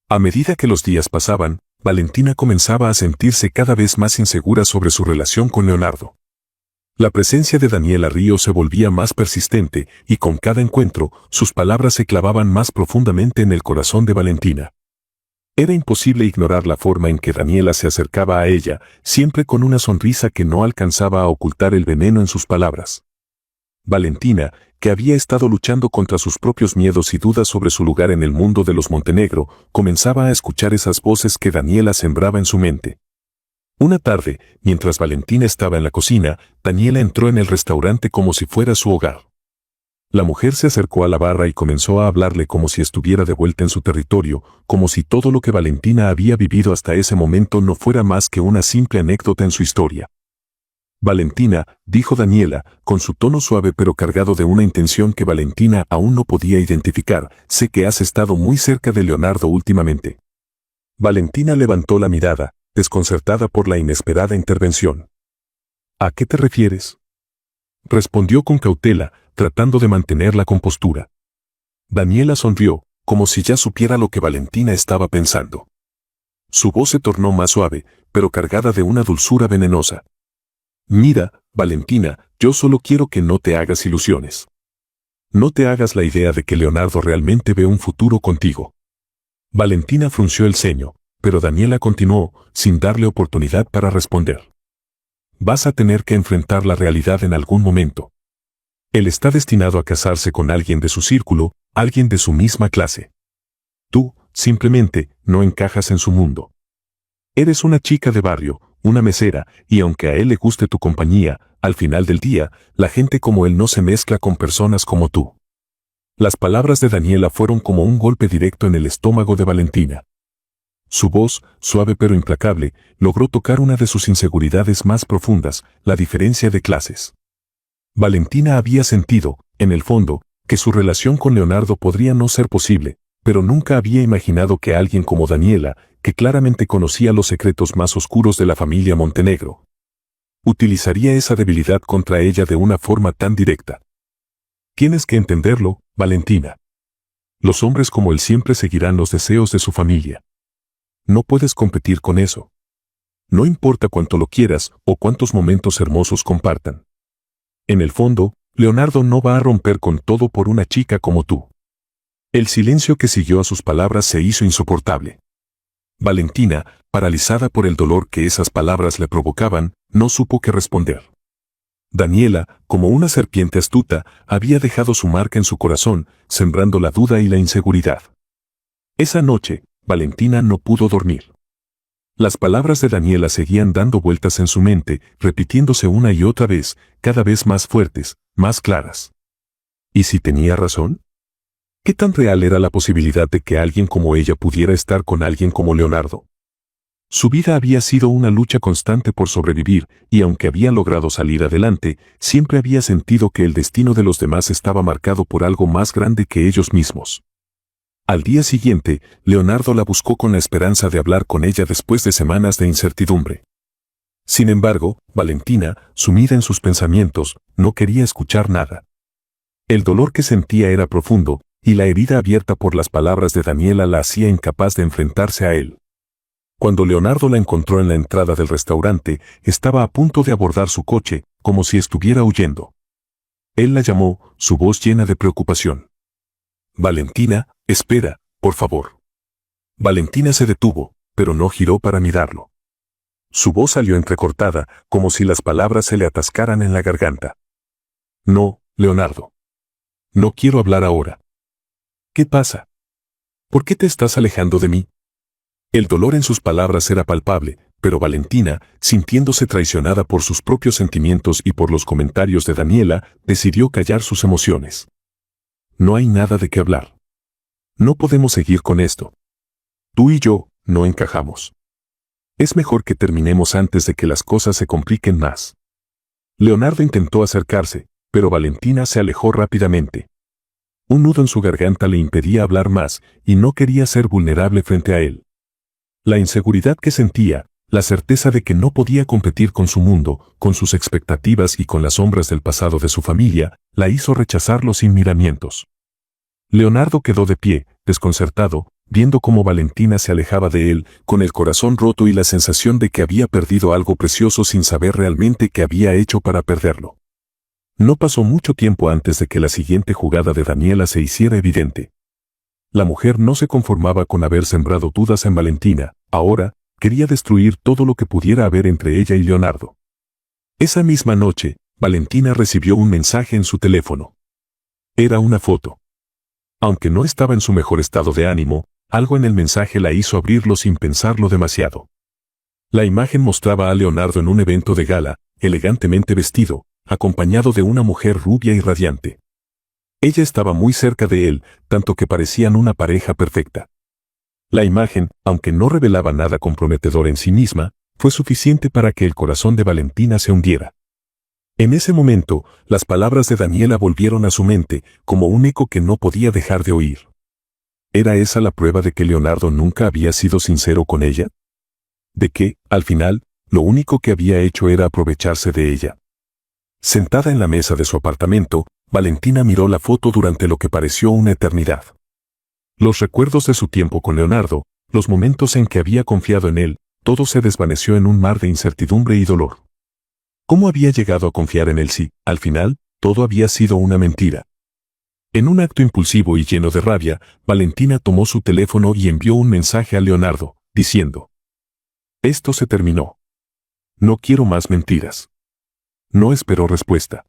A medida que los días pasaban, Valentina comenzaba a sentirse cada vez más insegura sobre su relación con Leonardo. La presencia de Daniela Ríos se volvía más persistente y con cada encuentro, sus palabras se clavaban más profundamente en el corazón de Valentina. Era imposible ignorar la forma en que Daniela se acercaba a ella, siempre con una sonrisa que no alcanzaba a ocultar el veneno en sus palabras. Valentina, que había estado luchando contra sus propios miedos y dudas sobre su lugar en el mundo de los Montenegro, comenzaba a escuchar esas voces que Daniela sembraba en su mente. Una tarde, mientras Valentina estaba en la cocina, Daniela entró en el restaurante como si fuera su hogar. La mujer se acercó a la barra y comenzó a hablarle como si estuviera de vuelta en su territorio, como si todo lo que Valentina había vivido hasta ese momento no fuera más que una simple anécdota en su historia. Valentina, dijo Daniela, con su tono suave pero cargado de una intención que Valentina aún no podía identificar, sé que has estado muy cerca de Leonardo últimamente. Valentina levantó la mirada, desconcertada por la inesperada intervención. ¿A qué te refieres?, respondió con cautela, tratando de mantener la compostura. Daniela sonrió, como si ya supiera lo que Valentina estaba pensando. Su voz se tornó más suave, pero cargada de una dulzura venenosa. Mira, Valentina, yo solo quiero que no te hagas ilusiones. No te hagas la idea de que Leonardo realmente ve un futuro contigo. Valentina frunció el ceño, pero Daniela continuó, sin darle oportunidad para responder. Vas a tener que enfrentar la realidad en algún momento. Él está destinado a casarse con alguien de su círculo, alguien de su misma clase. Tú, simplemente, no encajas en su mundo. Eres una chica de barrio, una mesera, y aunque a él le guste tu compañía, al final del día, la gente como él no se mezcla con personas como tú. Las palabras de Daniela fueron como un golpe directo en el estómago de Valentina. Su voz, suave pero implacable, logró tocar una de sus inseguridades más profundas, la diferencia de clases. Valentina había sentido, en el fondo, que su relación con Leonardo podría no ser posible, pero nunca había imaginado que alguien como Daniela, que claramente conocía los secretos más oscuros de la familia Montenegro, utilizaría esa debilidad contra ella de una forma tan directa. Tienes que entenderlo, Valentina. Los hombres como él siempre seguirán los deseos de su familia. No puedes competir con eso. No importa cuánto lo quieras o cuántos momentos hermosos compartan. En el fondo, Leonardo no va a romper con todo por una chica como tú. El silencio que siguió a sus palabras se hizo insoportable. Valentina, paralizada por el dolor que esas palabras le provocaban, no supo qué responder. Daniela, como una serpiente astuta, había dejado su marca en su corazón, sembrando la duda y la inseguridad. Esa noche, Valentina no pudo dormir. Las palabras de Daniela seguían dando vueltas en su mente, repitiéndose una y otra vez, cada vez más fuertes, más claras. ¿Y si tenía razón? ¿Qué tan real era la posibilidad de que alguien como ella pudiera estar con alguien como Leonardo? Su vida había sido una lucha constante por sobrevivir, y aunque había logrado salir adelante, siempre había sentido que el destino de los demás estaba marcado por algo más grande que ellos mismos. Al día siguiente, Leonardo la buscó con la esperanza de hablar con ella después de semanas de incertidumbre. Sin embargo, Valentina, sumida en sus pensamientos, no quería escuchar nada. El dolor que sentía era profundo, y la herida abierta por las palabras de Daniela la hacía incapaz de enfrentarse a él. Cuando Leonardo la encontró en la entrada del restaurante, estaba a punto de abordar su coche, como si estuviera huyendo. Él la llamó, su voz llena de preocupación. Valentina, espera, por favor. Valentina se detuvo, pero no giró para mirarlo. Su voz salió entrecortada, como si las palabras se le atascaran en la garganta. No, Leonardo. No quiero hablar ahora. ¿Qué pasa? ¿Por qué te estás alejando de mí? El dolor en sus palabras era palpable, pero Valentina, sintiéndose traicionada por sus propios sentimientos y por los comentarios de Daniela, decidió callar sus emociones. No hay nada de qué hablar. No podemos seguir con esto. Tú y yo no encajamos. Es mejor que terminemos antes de que las cosas se compliquen más. Leonardo intentó acercarse, pero Valentina se alejó rápidamente. Un nudo en su garganta le impedía hablar más y no quería ser vulnerable frente a él. La inseguridad que sentía, La certeza de que no podía competir con su mundo, con sus expectativas y con las sombras del pasado de su familia, la hizo rechazarlo sin miramientos. Leonardo quedó de pie, desconcertado, viendo cómo Valentina se alejaba de él, con el corazón roto y la sensación de que había perdido algo precioso sin saber realmente qué había hecho para perderlo. No pasó mucho tiempo antes de que la siguiente jugada de Daniela se hiciera evidente. La mujer no se conformaba con haber sembrado dudas en Valentina, ahora quería destruir todo lo que pudiera haber entre ella y Leonardo. Esa misma noche, Valentina recibió un mensaje en su teléfono. Era una foto. Aunque no estaba en su mejor estado de ánimo, algo en el mensaje la hizo abrirlo sin pensarlo demasiado. La imagen mostraba a Leonardo en un evento de gala, elegantemente vestido, acompañado de una mujer rubia y radiante. Ella estaba muy cerca de él, tanto que parecían una pareja perfecta. La imagen, aunque no revelaba nada comprometedor en sí misma, fue suficiente para que el corazón de Valentina se hundiera. En ese momento, las palabras de Daniela volvieron a su mente, como un eco que no podía dejar de oír. ¿Era esa la prueba de que Leonardo nunca había sido sincero con ella? ¿De que, al final, lo único que había hecho era aprovecharse de ella? Sentada en la mesa de su apartamento, Valentina miró la foto durante lo que pareció una eternidad. Los recuerdos de su tiempo con Leonardo, los momentos en que había confiado en él, todo se desvaneció en un mar de incertidumbre y dolor. ¿Cómo había llegado a confiar en él si, al final, todo había sido una mentira? En un acto impulsivo y lleno de rabia, Valentina tomó su teléfono y envió un mensaje a Leonardo, diciendo: «Esto se terminó. No quiero más mentiras». No esperó respuesta.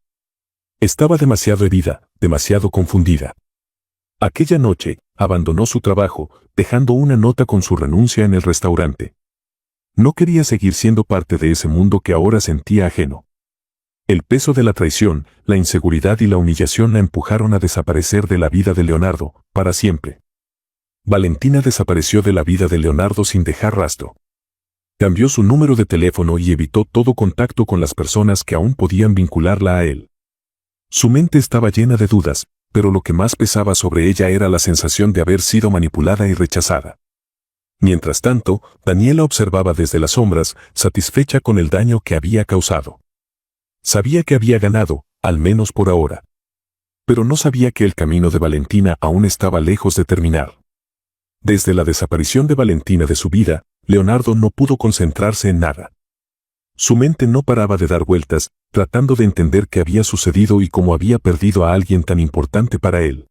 Estaba demasiado herida, demasiado confundida. Aquella noche, abandonó su trabajo, dejando una nota con su renuncia en el restaurante. No quería seguir siendo parte de ese mundo que ahora sentía ajeno. El peso de la traición, la inseguridad y la humillación la empujaron a desaparecer de la vida de Leonardo, para siempre. Valentina desapareció de la vida de Leonardo sin dejar rastro. Cambió su número de teléfono y evitó todo contacto con las personas que aún podían vincularla a él. Su mente estaba llena de dudas, pero lo que más pesaba sobre ella era la sensación de haber sido manipulada y rechazada. Mientras tanto, Daniela observaba desde las sombras, satisfecha con el daño que había causado. Sabía que había ganado, al menos por ahora. Pero no sabía que el camino de Valentina aún estaba lejos de terminar. Desde la desaparición de Valentina de su vida, Leonardo no pudo concentrarse en nada. Su mente no paraba de dar vueltas, tratando de entender qué había sucedido y cómo había perdido a alguien tan importante para él.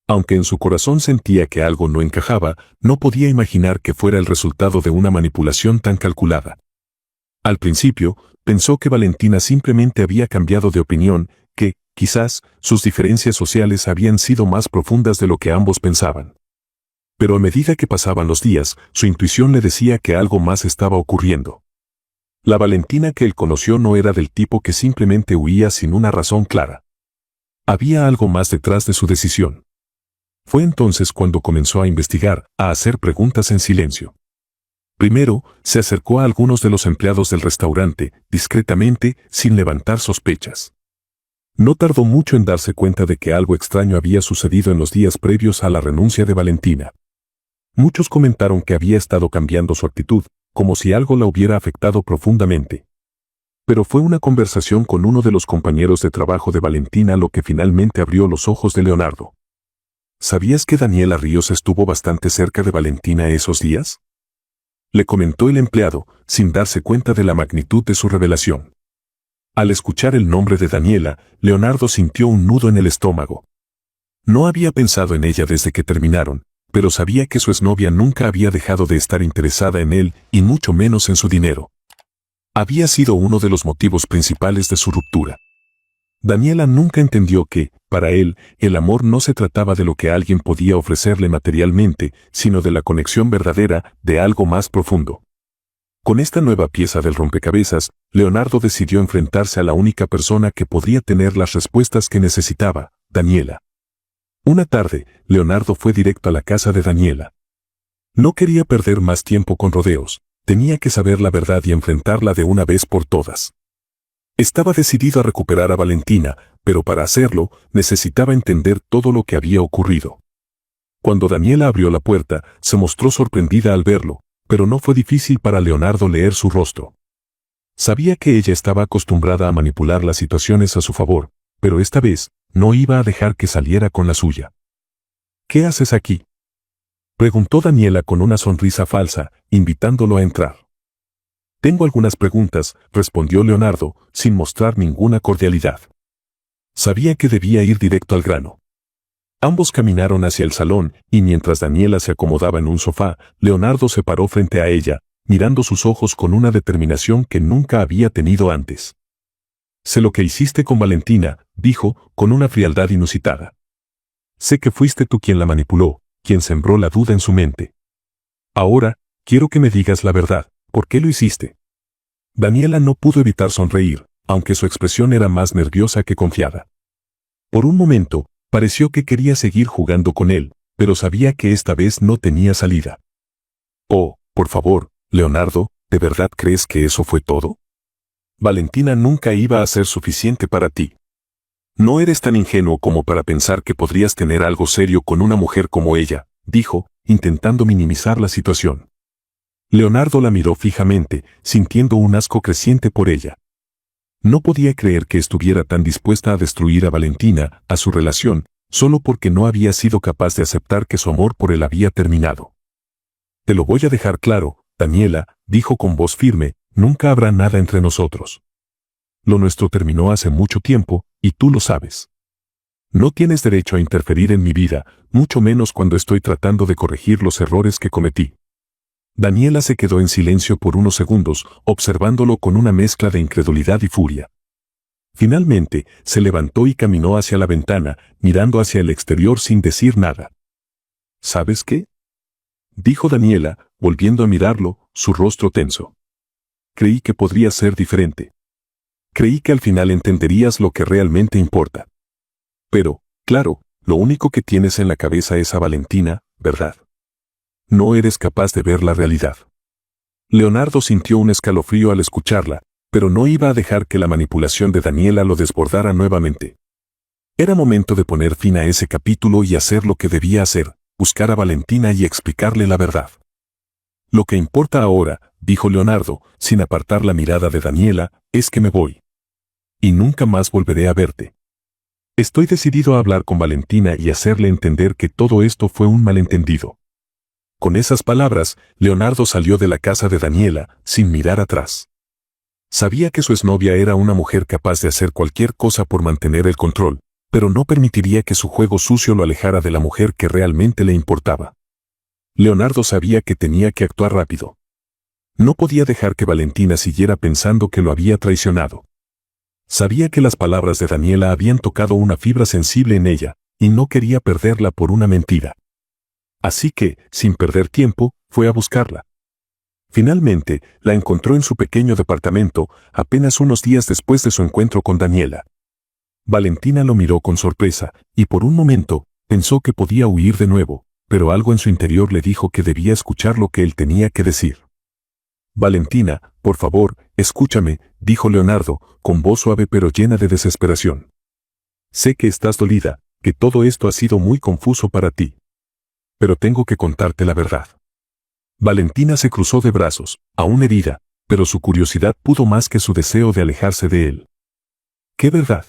Aunque en su corazón sentía que algo no encajaba, no podía imaginar que fuera el resultado de una manipulación tan calculada. Al principio, pensó que Valentina simplemente había cambiado de opinión, que, quizás, sus diferencias sociales habían sido más profundas de lo que ambos pensaban. Pero a medida que pasaban los días, su intuición le decía que algo más estaba ocurriendo. La Valentina que él conoció no era del tipo que simplemente huía sin una razón clara. Había algo más detrás de su decisión. Fue entonces cuando comenzó a investigar, a hacer preguntas en silencio. Primero, se acercó a algunos de los empleados del restaurante, discretamente, sin levantar sospechas. No tardó mucho en darse cuenta de que algo extraño había sucedido en los días previos a la renuncia de Valentina. Muchos comentaron que había estado cambiando su actitud, como si algo la hubiera afectado profundamente. Pero fue una conversación con uno de los compañeros de trabajo de Valentina lo que finalmente abrió los ojos de Leonardo. ¿Sabías que Daniela Ríos estuvo bastante cerca de Valentina esos días?, le comentó el empleado, sin darse cuenta de la magnitud de su revelación. Al escuchar el nombre de Daniela, Leonardo sintió un nudo en el estómago. No había pensado en ella desde que terminaron, pero sabía que su exnovia nunca había dejado de estar interesada en él, y mucho menos en su dinero. Había sido uno de los motivos principales de su ruptura. Daniela nunca entendió que, para él, el amor no se trataba de lo que alguien podía ofrecerle materialmente, sino de la conexión verdadera, de algo más profundo. Con esta nueva pieza del rompecabezas, Leonardo decidió enfrentarse a la única persona que podría tener las respuestas que necesitaba, Daniela. Una tarde, Leonardo fue directo a la casa de Daniela. No quería perder más tiempo con rodeos, tenía que saber la verdad y enfrentarla de una vez por todas. Estaba decidido a recuperar a Valentina, pero para hacerlo, necesitaba entender todo lo que había ocurrido. Cuando Daniela abrió la puerta, se mostró sorprendida al verlo, pero no fue difícil para Leonardo leer su rostro. Sabía que ella estaba acostumbrada a manipular las situaciones a su favor, pero esta vez no iba a dejar que saliera con la suya. ¿Qué haces aquí?, preguntó Daniela con una sonrisa falsa, invitándolo a entrar. Tengo algunas preguntas, respondió Leonardo, sin mostrar ninguna cordialidad. Sabía que debía ir directo al grano. Ambos caminaron hacia el salón, y mientras Daniela se acomodaba en un sofá, Leonardo se paró frente a ella, mirando sus ojos con una determinación que nunca había tenido antes. Sé lo que hiciste con Valentina, dijo, con una frialdad inusitada. Sé que fuiste tú quien la manipuló, quien sembró la duda en su mente. Ahora, quiero que me digas la verdad, ¿por qué lo hiciste? Daniela no pudo evitar sonreír, aunque su expresión era más nerviosa que confiada. Por un momento, pareció que quería seguir jugando con él, pero sabía que esta vez no tenía salida. Oh, por favor, Leonardo, ¿de verdad crees que eso fue todo? Valentina nunca iba a ser suficiente para ti. No eres tan ingenuo como para pensar que podrías tener algo serio con una mujer como ella, dijo, intentando minimizar la situación. Leonardo la miró fijamente, sintiendo un asco creciente por ella. No podía creer que estuviera tan dispuesta a destruir a Valentina, a su relación, solo porque no había sido capaz de aceptar que su amor por él había terminado. Te lo voy a dejar claro, Daniela, dijo con voz firme, nunca habrá nada entre nosotros. Lo nuestro terminó hace mucho tiempo, y tú lo sabes. No tienes derecho a interferir en mi vida, mucho menos cuando estoy tratando de corregir los errores que cometí. Daniela se quedó en silencio por unos segundos, observándolo con una mezcla de incredulidad y furia. Finalmente, se levantó y caminó hacia la ventana, mirando hacia el exterior sin decir nada. ¿Sabes qué?, dijo Daniela, volviendo a mirarlo, su rostro tenso. Creí que podría ser diferente. Creí que al final entenderías lo que realmente importa. Pero, claro, lo único que tienes en la cabeza es a Valentina, ¿verdad? No eres capaz de ver la realidad. Leonardo sintió un escalofrío al escucharla, pero no iba a dejar que la manipulación de Daniela lo desbordara nuevamente. Era momento de poner fin a ese capítulo y hacer lo que debía hacer, buscar a Valentina y explicarle la verdad. Lo que importa ahora, dijo Leonardo, sin apartar la mirada de Daniela, es que me voy. Y nunca más volveré a verte. Estoy decidido a hablar con Valentina y hacerle entender que todo esto fue un malentendido. Con esas palabras, Leonardo salió de la casa de Daniela, sin mirar atrás. Sabía que su exnovia era una mujer capaz de hacer cualquier cosa por mantener el control, pero no permitiría que su juego sucio lo alejara de la mujer que realmente le importaba. Leonardo sabía que tenía que actuar rápido. No podía dejar que Valentina siguiera pensando que lo había traicionado. Sabía que las palabras de Daniela habían tocado una fibra sensible en ella, y no quería perderla por una mentira. Así que, sin perder tiempo, fue a buscarla. Finalmente, la encontró en su pequeño departamento, apenas unos días después de su encuentro con Daniela. Valentina lo miró con sorpresa, y por un momento, pensó que podía huir de nuevo, pero algo en su interior le dijo que debía escuchar lo que él tenía que decir. Valentina, por favor, escúchame, dijo Leonardo, con voz suave pero llena de desesperación. Sé que estás dolida, que todo esto ha sido muy confuso para ti. Pero tengo que contarte la verdad. Valentina se cruzó de brazos, aún herida, pero su curiosidad pudo más que su deseo de alejarse de él. ¿Qué verdad?,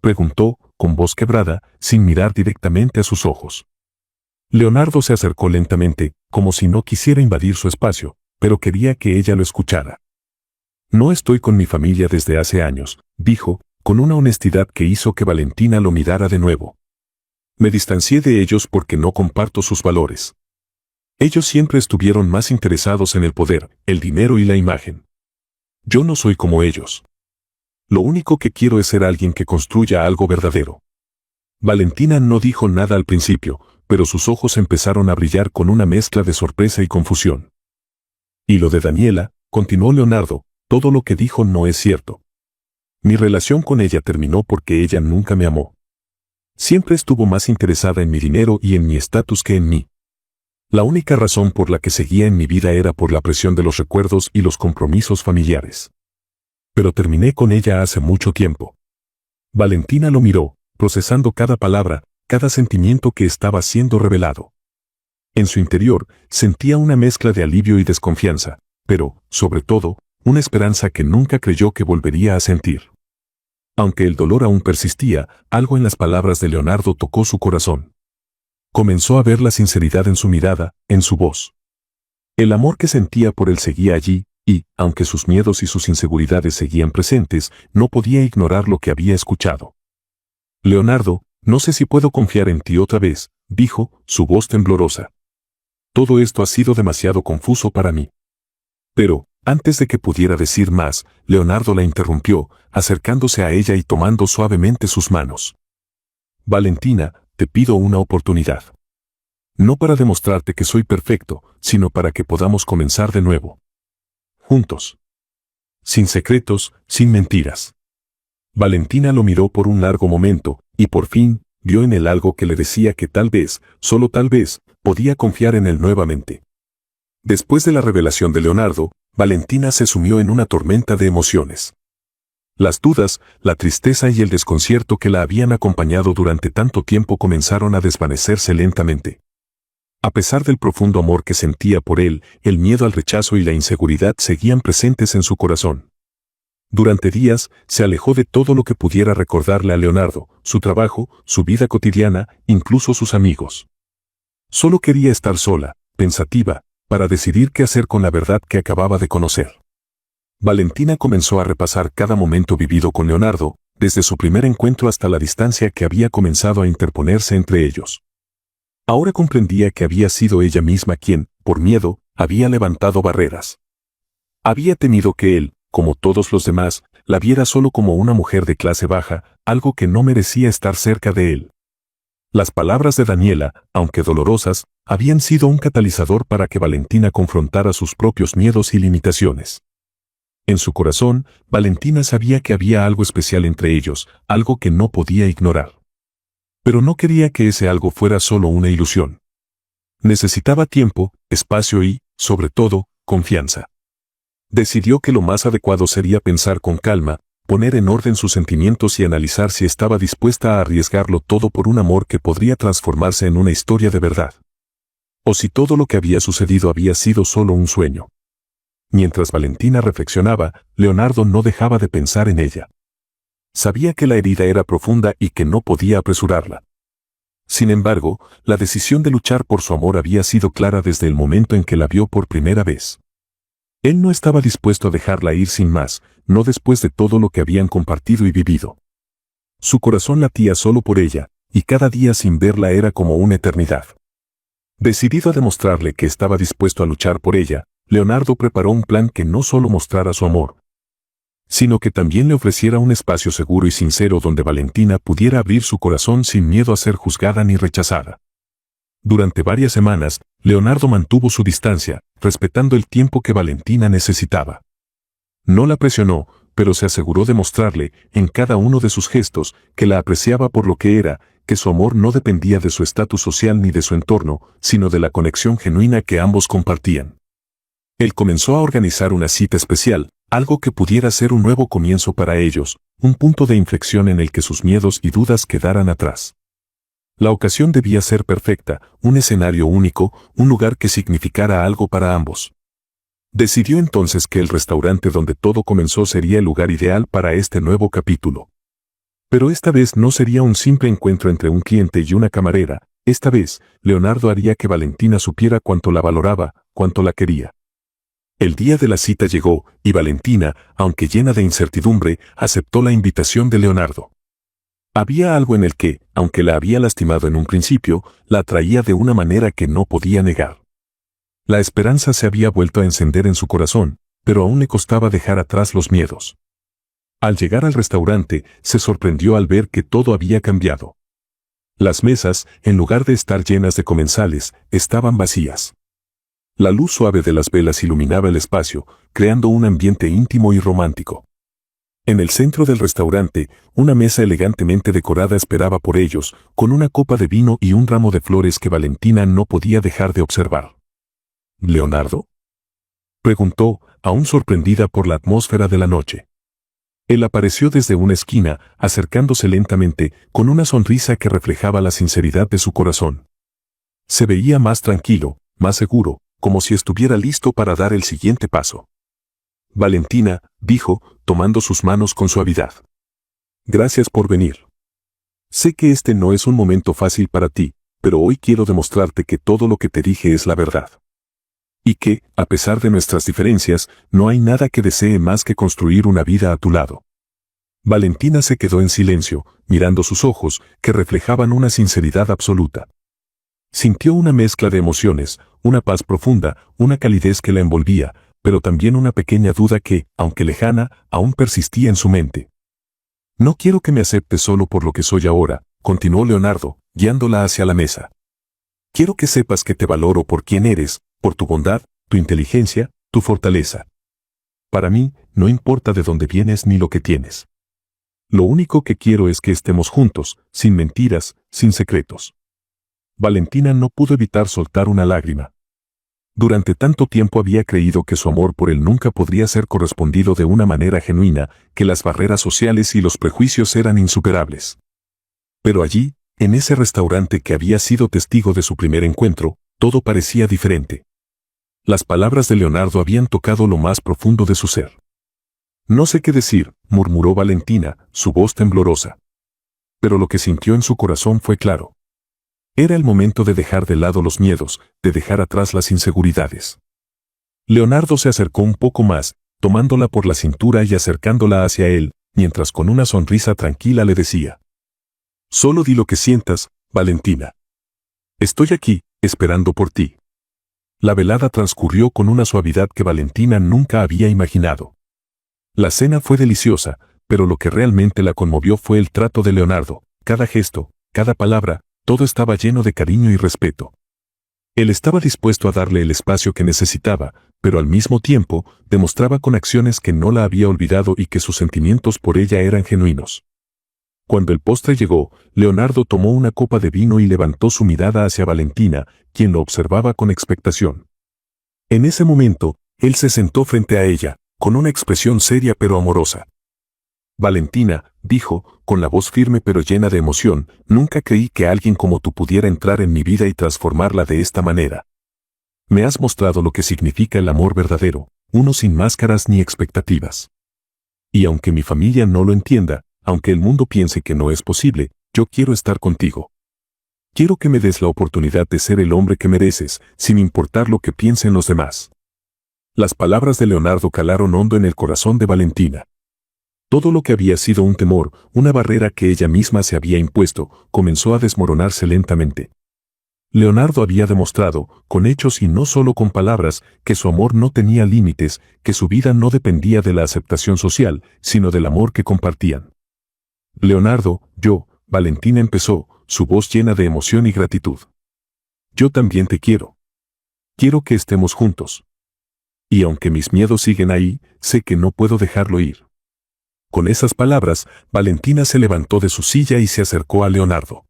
preguntó, con voz quebrada, sin mirar directamente a sus ojos. Leonardo se acercó lentamente, como si no quisiera invadir su espacio, pero quería que ella lo escuchara. No estoy con mi familia desde hace años, dijo, con una honestidad que hizo que Valentina lo mirara de nuevo. Me distancié de ellos porque no comparto sus valores. Ellos siempre estuvieron más interesados en el poder, el dinero y la imagen. Yo no soy como ellos. Lo único que quiero es ser alguien que construya algo verdadero. Valentina no dijo nada al principio, pero sus ojos empezaron a brillar con una mezcla de sorpresa y confusión. Y lo de Daniela, continuó Leonardo, todo lo que dijo no es cierto. Mi relación con ella terminó porque ella nunca me amó. Siempre estuvo más interesada en mi dinero y en mi estatus que en mí. La única razón por la que seguía en mi vida era por la presión de los recuerdos y los compromisos familiares. Pero terminé con ella hace mucho tiempo. Valentina lo miró, procesando cada palabra, cada sentimiento que estaba siendo revelado. En su interior sentía una mezcla de alivio y desconfianza, pero, sobre todo, una esperanza que nunca creyó que volvería a sentir. Aunque el dolor aún persistía, algo en las palabras de Leonardo tocó su corazón. Comenzó a ver la sinceridad en su mirada, en su voz. El amor que sentía por él seguía allí, y, aunque sus miedos y sus inseguridades seguían presentes, no podía ignorar lo que había escuchado. Leonardo, no sé si puedo confiar en ti otra vez, dijo, su voz temblorosa. Todo esto ha sido demasiado confuso para mí. Pero, antes de que pudiera decir más, Leonardo la interrumpió, acercándose a ella y tomando suavemente sus manos. Valentina, te pido una oportunidad. No para demostrarte que soy perfecto, sino para que podamos comenzar de nuevo. Juntos. Sin secretos, sin mentiras. Valentina lo miró por un largo momento, y por fin, vio en él algo que le decía que tal vez, solo tal vez, podía confiar en él nuevamente. Después de la revelación de Leonardo, Valentina se sumió en una tormenta de emociones. Las dudas, la tristeza y el desconcierto que la habían acompañado durante tanto tiempo comenzaron a desvanecerse lentamente. A pesar del profundo amor que sentía por él, el miedo al rechazo y la inseguridad seguían presentes en su corazón. Durante días, se alejó de todo lo que pudiera recordarle a Leonardo, su trabajo, su vida cotidiana, incluso sus amigos. Solo quería estar sola, pensativa, para decidir qué hacer con la verdad que acababa de conocer. Valentina comenzó a repasar cada momento vivido con Leonardo, desde su primer encuentro hasta la distancia que había comenzado a interponerse entre ellos. Ahora comprendía que había sido ella misma quien, por miedo, había levantado barreras. Había temido que él, como todos los demás, la viera solo como una mujer de clase baja, algo que no merecía estar cerca de él. Las palabras de Daniela, aunque dolorosas, habían sido un catalizador para que Valentina confrontara sus propios miedos y limitaciones. En su corazón, Valentina sabía que había algo especial entre ellos, algo que no podía ignorar. Pero no quería que ese algo fuera solo una ilusión. Necesitaba tiempo, espacio y, sobre todo, confianza. Decidió que lo más adecuado sería pensar con calma, poner en orden sus sentimientos y analizar si estaba dispuesta a arriesgarlo todo por un amor que podría transformarse en una historia de verdad. O si todo lo que había sucedido había sido solo un sueño. Mientras Valentina reflexionaba, Leonardo no dejaba de pensar en ella. Sabía que la herida era profunda y que no podía apresurarla. Sin embargo, la decisión de luchar por su amor había sido clara desde el momento en que la vio por primera vez. Él no estaba dispuesto a dejarla ir sin más, no después de todo lo que habían compartido y vivido. Su corazón latía solo por ella, y cada día sin verla era como una eternidad. Decidido a demostrarle que estaba dispuesto a luchar por ella, Leonardo preparó un plan que no solo mostrara su amor, sino que también le ofreciera un espacio seguro y sincero donde Valentina pudiera abrir su corazón sin miedo a ser juzgada ni rechazada. Durante varias semanas, Leonardo mantuvo su distancia, respetando el tiempo que Valentina necesitaba. No la presionó, pero se aseguró de mostrarle, en cada uno de sus gestos, que la apreciaba por lo que era, que su amor no dependía de su estatus social ni de su entorno, sino de la conexión genuina que ambos compartían. Él comenzó a organizar una cita especial, algo que pudiera ser un nuevo comienzo para ellos, un punto de inflexión en el que sus miedos y dudas quedaran atrás. La ocasión debía ser perfecta, un escenario único, un lugar que significara algo para ambos. Decidió entonces que el restaurante donde todo comenzó sería el lugar ideal para este nuevo capítulo. Pero esta vez no sería un simple encuentro entre un cliente y una camarera, esta vez, Leonardo haría que Valentina supiera cuánto la valoraba, cuánto la quería. El día de la cita llegó, y Valentina, aunque llena de incertidumbre, aceptó la invitación de Leonardo. Había algo en el que, aunque la había lastimado en un principio, la atraía de una manera que no podía negar. La esperanza se había vuelto a encender en su corazón, pero aún le costaba dejar atrás los miedos. Al llegar al restaurante, se sorprendió al ver que todo había cambiado. Las mesas, en lugar de estar llenas de comensales, estaban vacías. La luz suave de las velas iluminaba el espacio, creando un ambiente íntimo y romántico. En el centro del restaurante, una mesa elegantemente decorada esperaba por ellos, con una copa de vino y un ramo de flores que Valentina no podía dejar de observar. ¿Leonardo?, preguntó, aún sorprendida por la atmósfera de la noche. Él apareció desde una esquina, acercándose lentamente, con una sonrisa que reflejaba la sinceridad de su corazón. Se veía más tranquilo, más seguro, como si estuviera listo para dar el siguiente paso. Valentina, dijo, tomando sus manos con suavidad. Gracias por venir. Sé que este no es un momento fácil para ti, pero hoy quiero demostrarte que todo lo que te dije es la verdad. Y que, a pesar de nuestras diferencias, no hay nada que desee más que construir una vida a tu lado. Valentina se quedó en silencio, mirando sus ojos, que reflejaban una sinceridad absoluta. Sintió una mezcla de emociones, una paz profunda, una calidez que la envolvía, pero también una pequeña duda que, aunque lejana, aún persistía en su mente. No quiero que me aceptes solo por lo que soy ahora, continuó Leonardo, guiándola hacia la mesa. Quiero que sepas que te valoro por quien eres, por tu bondad, tu inteligencia, tu fortaleza. Para mí, no importa de dónde vienes ni lo que tienes. Lo único que quiero es que estemos juntos, sin mentiras, sin secretos. Valentina no pudo evitar soltar una lágrima. Durante tanto tiempo había creído que su amor por él nunca podría ser correspondido de una manera genuina, que las barreras sociales y los prejuicios eran insuperables. Pero allí, en ese restaurante que había sido testigo de su primer encuentro, todo parecía diferente. Las palabras de Leonardo habían tocado lo más profundo de su ser. No sé qué decir, murmuró Valentina, su voz temblorosa. Pero lo que sintió en su corazón fue claro. Era el momento de dejar de lado los miedos, de dejar atrás las inseguridades. Leonardo se acercó un poco más, tomándola por la cintura y acercándola hacia él, mientras con una sonrisa tranquila le decía: «Solo di lo que sientas, Valentina. Estoy aquí, esperando por ti». La velada transcurrió con una suavidad que Valentina nunca había imaginado. La cena fue deliciosa, pero lo que realmente la conmovió fue el trato de Leonardo. Cada gesto, cada palabra, todo estaba lleno de cariño y respeto. Él estaba dispuesto a darle el espacio que necesitaba, pero al mismo tiempo demostraba con acciones que no la había olvidado y que sus sentimientos por ella eran genuinos. Cuando el postre llegó, Leonardo tomó una copa de vino y levantó su mirada hacia Valentina, quien lo observaba con expectación. En ese momento, él se sentó frente a ella, con una expresión seria pero amorosa. «Valentina», dijo, con la voz firme pero llena de emoción, «nunca creí que alguien como tú pudiera entrar en mi vida y transformarla de esta manera. Me has mostrado lo que significa el amor verdadero, uno sin máscaras ni expectativas. Y aunque mi familia no lo entienda, aunque el mundo piense que no es posible, yo quiero estar contigo. Quiero que me des la oportunidad de ser el hombre que mereces, sin importar lo que piensen los demás». Las palabras de Leonardo calaron hondo en el corazón de Valentina. Todo lo que había sido un temor, una barrera que ella misma se había impuesto, comenzó a desmoronarse lentamente. Leonardo había demostrado, con hechos y no solo con palabras, que su amor no tenía límites, que su vida no dependía de la aceptación social, sino del amor que compartían. «Leonardo, Valentina empezó, su voz llena de emoción y gratitud. «Yo también te quiero. Quiero que estemos juntos. Y aunque mis miedos siguen ahí, sé que no puedo dejarlo ir». Con esas palabras, Valentina se levantó de su silla y se acercó a Leonardo.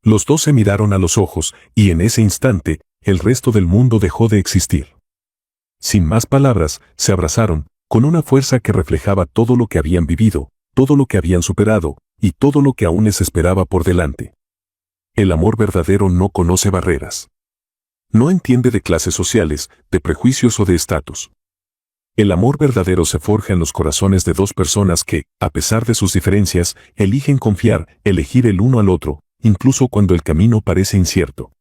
Los dos se miraron a los ojos, y en ese instante, el resto del mundo dejó de existir. Sin más palabras, se abrazaron, con una fuerza que reflejaba todo lo que habían vivido, todo lo que habían superado, y todo lo que aún les esperaba por delante. El amor verdadero no conoce barreras. No entiende de clases sociales, de prejuicios o de estatus. El amor verdadero se forja en los corazones de dos personas que, a pesar de sus diferencias, eligen confiar, elegir el uno al otro, incluso cuando el camino parece incierto.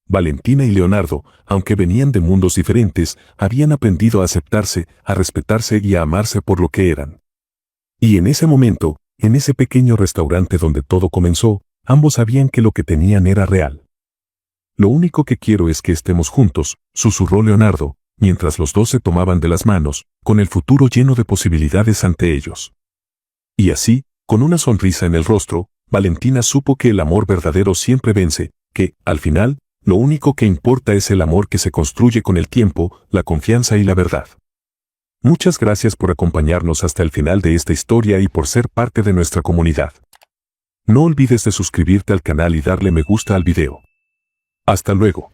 Valentina y Leonardo, aunque venían de mundos diferentes, habían aprendido a aceptarse, a respetarse y a amarse por lo que eran. Y en ese momento, en ese pequeño restaurante donde todo comenzó, ambos sabían que lo que tenían era real. «Lo único que quiero es que estemos juntos», susurró Leonardo, mientras los dos se tomaban de las manos, con el futuro lleno de posibilidades ante ellos. Y así, con una sonrisa en el rostro, Valentina supo que el amor verdadero siempre vence, que, al final, lo único que importa es el amor que se construye con el tiempo, la confianza y la verdad. Muchas gracias por acompañarnos hasta el final de esta historia y por ser parte de nuestra comunidad. No olvides de suscribirte al canal y darle me gusta al video. Hasta luego.